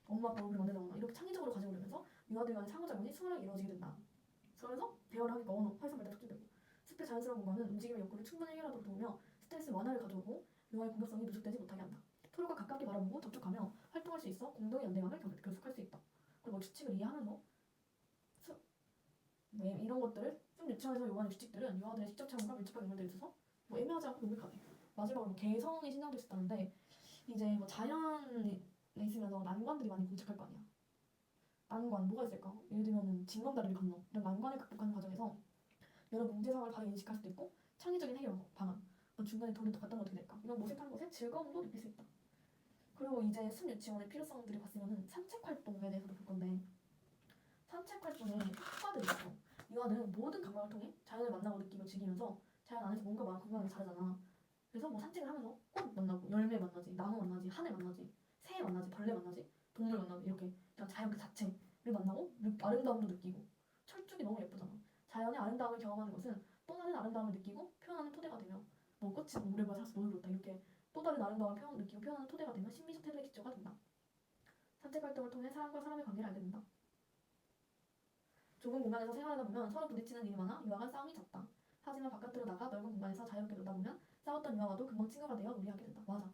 A: 엄마 아빠 얼굴이 만들거나 이렇게 창의적으로 가지고 놀면서 유아들 간의 상호작용이 수월하게 이루어지게 된다. 그러면서 대화를 하니까 언어, 활성 발달 촉진되고 숲의 자연스러운 공간은 움직임의 욕구를 충분히 해결하도록 도우며 스트레스 완화를 가져오고 유아의 공격성이 누적되지 못하게 한다. 서로가 가깝게 바라보고 접촉하며 활동할 수 있어 공동의 연대감을 결속할 수 있다. 그리고 규칙을 이해하면서 이런 것들을 좀 유치원에서 요구하는 규칙들은 유아들의 시적 체험과 밀접하게 연결되어 있어서 애매하지 않고 명백하대. 마지막으로 개성이 신장될 수 있다는데 이제 자연에 있으면서 난관들이 많이 봉착할 거 아니야. 난관 뭐가 있을까? 예를 들면 징검다리를 건너 이런 난관을 극복하는 과정에서 여러 문제상을 바로 인식할 수도 있고 창의적인 해결 방안 중간에 돌을 갖다 놓으면 어떻게 될까? 이런 모색하는 것에 즐거움도 느낄 수 있다. 그리고 이제 숲 유치원의 필요성들을 봤으면 산책 활동에 대해서도 볼 건데 산책 활동에 효과들이 있어. 유아는 모든 감각을 통해 자연을 만나고 느끼고 즐기면서 자연 안에서 뭔가 마음 건강하게 자라잖아. 그래서 산책을 하면서 꽃 만나고 열매 만나지 나무 만나지 하늘 만나지 새 만나지 벌레 만나지 동물 만나지 이렇게 그냥 자연 그 자체를 만나고 아름다움도 느끼고 철쭉이 너무 예쁘잖아. 자연의 아름다움을 경험하는 것은 또 다른 아름다움을 느끼고 표현하는 토대가 되며 꽃이 오래가 살아서 너무 좋다 이렇게 또 다른 아름다움을 느끼고 표현하는 토대가 되며 심리적 태도의 기초가 된다. 산책 활동을 통해 사람과 사람의 관계를 알게 된다. 좁은 공간에서 생활하다 보면 서로 부딪히는 일이 많아 유아가 싸움이 잦다. 하지만 바깥으로 나가 넓은 공간에서 자유롭게 놀다 보면 싸웠던 유아와도 금방 친구가 되어 놀이하게 된다. 맞아.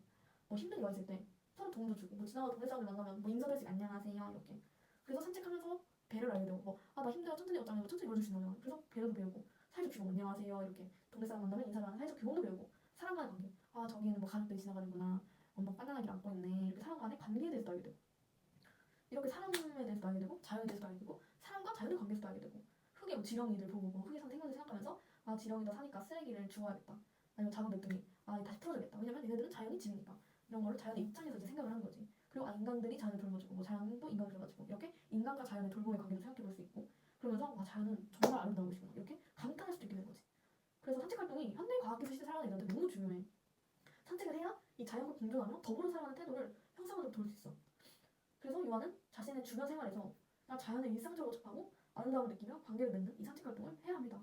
A: 힘든 유아 있을 때 서로 도움도 주고 지나가다 동네 사람들 만나면 인사드릴 수 있게 안녕하세요 이렇게. 그래서 산책하면서 배를 알게 되고 나 힘들어 천천히 걷자면 천천히 걸어줄 수 있는 거잖아. 그래서 배려도 배우고 사이좋게 주고 안녕하세요 이렇게 동네 사람 만나면 인사를 하는 사이적 교훈도 배우고 사람 간의 관계 저기는 가족들이 지나가는구나 엄마 바나나 길 안고 있네 이렇게 사람 간의 관계에 대해서도 알게 되고 이렇게 사람에 대해서도 알게 되고 자연에 대해서도 알게 되고 사람과 자연의 관계에서도 알게 되고 흙에 지렁이들 보고 흙에 산 생물을 생각하면서 지렁이다 사니까 쓰레기를 주워야겠다 아니면 작은 맵둥이 다시 풀어줘야겠다 왜냐면 얘네들은 자연이 집이니까 이런 거를 자연의 입장에서 이제 생각을 하는 거지. 그리고 인간들이 자연을 돌봐주고 자연도 인간을 돌봐주고 이렇게 인간과 자연의 돌봄의 관계도 생각해 볼 수 있고 그러면서 자연은 정말 아름다운 곳이구나 이렇게 감탄할 수도 있게 되는 거지. 그래서 산책 활동이 현대 과학기술 시대 살아가는 애들한테 너무 중요해. 산책을 해야 이 자연과 공존하며 더불어 살아가는 태도를 형성하도록 도울 수 있어. 그래서 유아는 자신의 주변 생활에서 자연을 일상적으로 접하고 아름다움을 느끼며 관계를 맺는 이 산책 활동을 해야 합니다.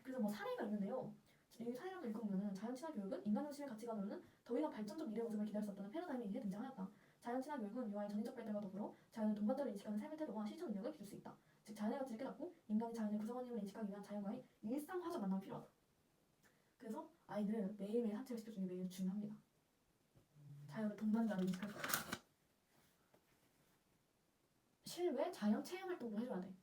A: 그래서 사례가 있는데요. 이 사례를 읽어보면 자연 친화 교육은 인간 중심의 가치관으로는 더 이상 발전적 미래 모습을 기대할 수 없다는 패러다임이 이제 등장하였다. 자연 친화 교육은 유아의 전인적 발달과 더불어 자연을 동반자로 인식하는 삶의 태도와 실천 능력을 기를 수 있다. 즉 자연의 가치를 깨닫고 인간이 자연의 구성원임을 인식하기 위한 자연과의 일상화적 만남이 필요하다. 그래서 아이들은 매일매일 산책을 시켜주는 게 매일 중요합니다. 자연을 동반자로 인식할 수 있다. 실외 자연 체험 활동도 해줘야 돼.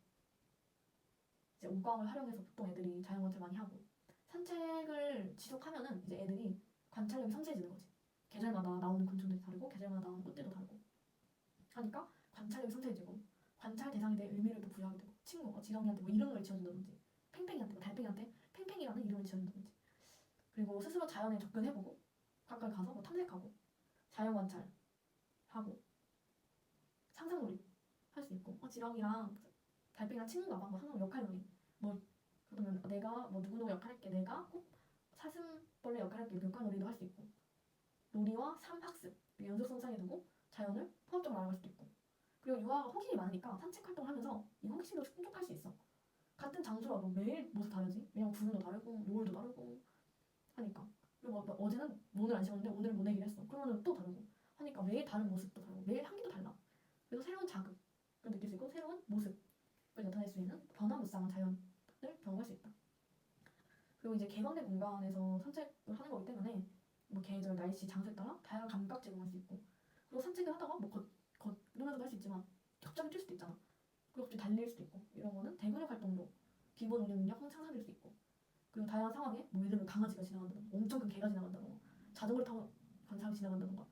A: 이제 옷광을 활용해서 보통 애들이 자연 관찰 많이 하고 산책을 지속하면은 이제 애들이 관찰력이 섬세해지는 거지. 계절마다 나오는 곤충들이 다르고 계절마다 나오는 꽃들도 다르고 하니까 관찰력이 상쇄해지고 관찰 대상에 대해 의미를 또 부여하게 되고 친구, 지렁이한테 뭐 이름을 지어준다든지 팽팽이한테, 뭐 달팽이한테 팽팽이라는 이름을 지어준다든지 그리고 스스로 자연에 접근해보고 가까이 가서 뭐 탐색하고 자연 관찰하고 상상놀이 할 수 있고 지렁이랑 달팽이랑 친구가 막 상상 역할놀이 뭐 그러면 내가 뭐 누구누구 역할할게 내가 꼭 사슴벌레 역할할게 역할놀이도 할 수 있고 놀이와 삶학습 연속성 상에 두고 자연을 포함적으로 알아갈 수도 있고 그리고 유아가 호기심이 많으니까 산책 활동을 하면서 이 호기심도 충족할 수 있어. 같은 장소라도 매일 모습 다르지. 왜냐면 구름도 다르고 노을도 다르고 하니까. 그리고 막 어제는 문을 안 씹었는데 오늘은 모내기를 했어. 그러면 또 다르고 하니까 매일 다른 모습도 다르고 매일 향기도 달라. 그래서 새로운 자극을 느낄 수 있고 새로운 모습을 나타낼 수 있는 변화무쌍한 자연을 경험할 수 있다. 그리고 이제 개방된 공간에서 산책을 하는 거기 때문에 뭐 계절, 날씨, 장소에 따라 다양한 감각 제공할 수 있고 그리고 산책을 하다가 뭐 걷으면서도 할 수 있지만 갑자기 뛸 수도 있잖아. 그리고 갑자기 달릴 수도 있고 이런 거는 대근육 활동도 기본 운동 능력 향상될 수 있고 그리고 다양한 상황에 뭐 예를 들면 강아지가 지나간다던가 엄청 큰 개가 지나간다던가 자전거를 타고 간 사람이 지나간다던가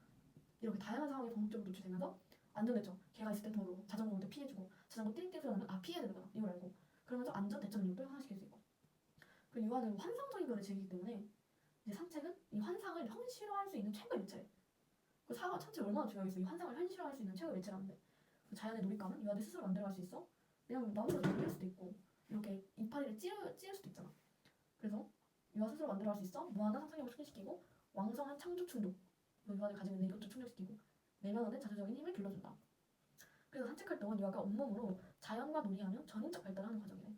A: 이렇게 다양한 상황에 본격적으로 노출되면서 안전대처 개가 있을 때 도로 자전거 올 때 피해주고 자전거 띵띵 소리 나면 피해야 되는구나 이걸 알고 그러면서 안전 대처 능력도 향상시킬 수 있고 그리고 유아는 환상적인 것을 즐기기 때문에 이제 산책은 이 환상을 현실화할 수 있는 최고의 매체래. 그 산책이 얼마나 중요하겠어. 이 환상을 현실화할 수 있는 최고의 매체라는데 그 자연의 놀잇감은 유아들 스스로 만들어갈 수 있어. 왜냐면 나무를 돌릴 수도 있고 이렇게 이파리를 찌를 수도 있잖아. 그래서 유아 스스로 만들어갈 수 있어. 무한한 상상력을 촉진시키고 왕성한 창조 충동 유아들 가지고 있는 이것도 충족시키고 내면화된 자주적인 힘을 길러준다. 그래서 산책 활동은 유아가 온몸으로 자연과 놀이하며 전인적 발달을 하는 과정이래.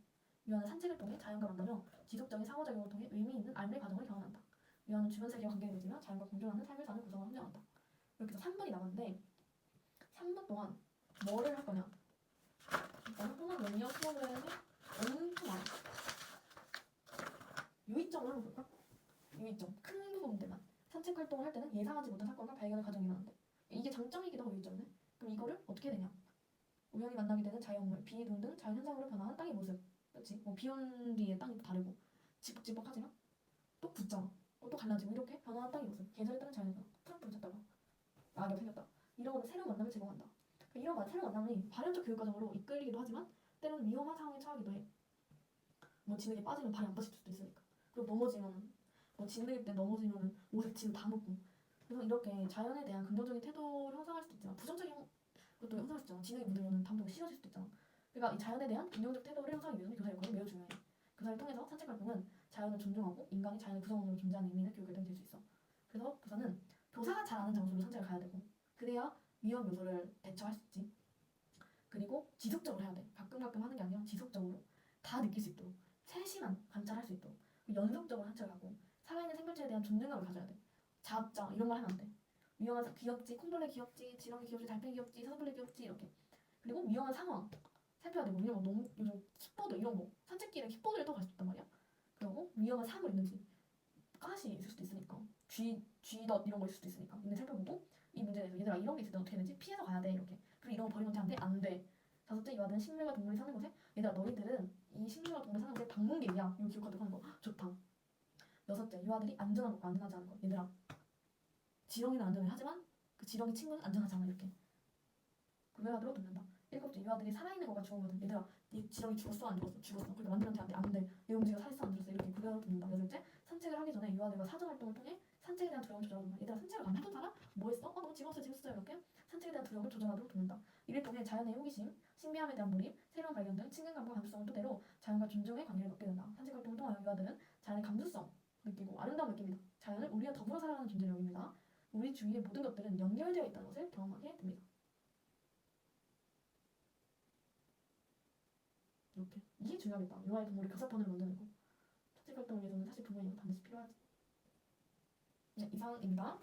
A: 유아는 산책을 통해 자연과 만나며 지속적인 상호작용을 통해 의미 있는 삶의 과정을 경험한다. 유아는 주변 세계와 관계를 맺으며 자연과 공존하는 삶을 사는 구성을 확장한다. 이렇게 해서 3분이 남았는데 3분 동안 뭐를 할 거냐? 일단 토너 매니어 프로그램의 엄청 많아. 유의점을 한번 볼까? 유의점. 큰 부분들만. 산책 활동을 할 때는 예상하지 못한 사건과 발견의 과정이 일어난다. 이게 장점이기도 하고 유의점이네. 그럼 이거를 어떻게 해야 되냐? 우연히 만나게 되는 자연물, 비, 눈 등 자연 현상으로 변화한 땅의 모습. 그렇지? 뭐 비 온 뒤에 땅이 또 다르고 지벅지벅하지만 또 붙잖아. 또 갈라지고 이렇게 변화한 땅의 모습. 계절에 따른 자연 현상. 트럼프를 찾다가 악이 생겼다. 이런 거는 새로운 만남을 제공한다. 이런 새로운 만남이 발현적 교육 과정으로 이끌리기도 하지만 때로는 위험한 상황에 처하기도 해. 뭐 진흙에 빠지면 발이 안 빠질 수도 있으니까. 그리고 넘어지면 뭐 진흙일 때 넘어지면 옷에 진흙 다 묻고. 그래서 이렇게 자연에 대한 긍정적인 태도를 형성할 수도 있지만 부정적인 것도 형성할 수 있잖아. 진흙에 묻으면 담배가 싫어질 수도 있잖아. 그러니까 이 자연에 대한 긍정적 태도를 형성하기 위해서는 교사 역할이 매우 중요해. 교사를 통해서 산책 활동은 자연을 존중하고 인간이 자연의 구성원으로 존재하는 의미를 교육에 될 수 있어. 그래서 교사는 교사가 잘 아는 장소로 산책을 가야 되고 그래야 위험 요소를 대처할 수 있지. 그리고 지속적으로 해야 돼. 가끔 하는 게 아니라 지속적으로 다 느낄 수 있도록 세심한 관찰할 수 있도록 연속적으로 산책을 하고 살아있는 생명체에 대한 존중감을 가져야 돼. 자자 이런 말 하면 안 돼. 위험한 귀엽지, 콩벌레 귀엽지, 지렁이 귀엽지, 달팽이 귀엽지, 사슴벌레 귀엽지 이렇게. 그리고 위험한 상황 살펴야 되고 왜냐면 너무 요즘 킥보드 이런 거 산책길에 킥보드를 타고 갈 수 있단 말이야. 그리고 위험한 사물 있는지 가시 있을 수도 있으니까 쥐덫 이런 거 있을 수도 있으니까 근데 살펴보고 이 문제에 대해서 얘들아 이런 게 있을 때 어떻게 해야 되지? 피해서 가야 돼 이렇게. 그리고 이런 거 버리면 안 돼? 안 돼. 다섯째 유아들은 식물과 동물이 사는 곳에 얘들아 너희들은 이 식물과 동물이 사는 곳에 방문객이야. 이거 기억하도록 하는 거. 좋다. 여섯째 유아들이 안전한 것과 안전하지 않은 것. 얘들아 지렁이는 안전해 하지만 그 지렁이 친구는 안전하지 않아 이렇게. 구별하도록 돕는다. 일곱째 유아들이 살아있는 것과 죽은 것은 얘들아 이 지렁이 죽었어 안 죽었어? 죽었어. 그러니까 만들한테 안 돼. 얘 움직여 살았어 안 살았어 이렇게 구별하도록 돕는다. 여덟째 산책을 하기 전에 유아들과 사전 활동을 통해 산책에 대한 두려움을 조절하도록 얘들아 산책을 안 해본 사람? 뭐 했어? 너무 재밌었어 이렇게 산책에 대한 두려움을 조절하도록 돕는다. 이를 통해 자연의 호기심, 신비함에 대한 몰입, 새로운 발견 등 친근감과 감수성을 토대로 자연과 존중의 관계를 맺게 된다. 산책 활동을 통하여 유아들은 자연의 감수성 느끼고 아름다움 느낍니다. 자연을 우리와 더불어 살아가는 존재로 여깁니다. 우리 주위의 모든 것들은 연결되어 있다는 것을 경험하게 됩니다. 이렇게 이게 중요하겠다. 유아의 동물의 교사편을 만드는 거. 산책 활동을 위해서는 사실 부모님은 반드시 필요하지. 네, 이상입니다.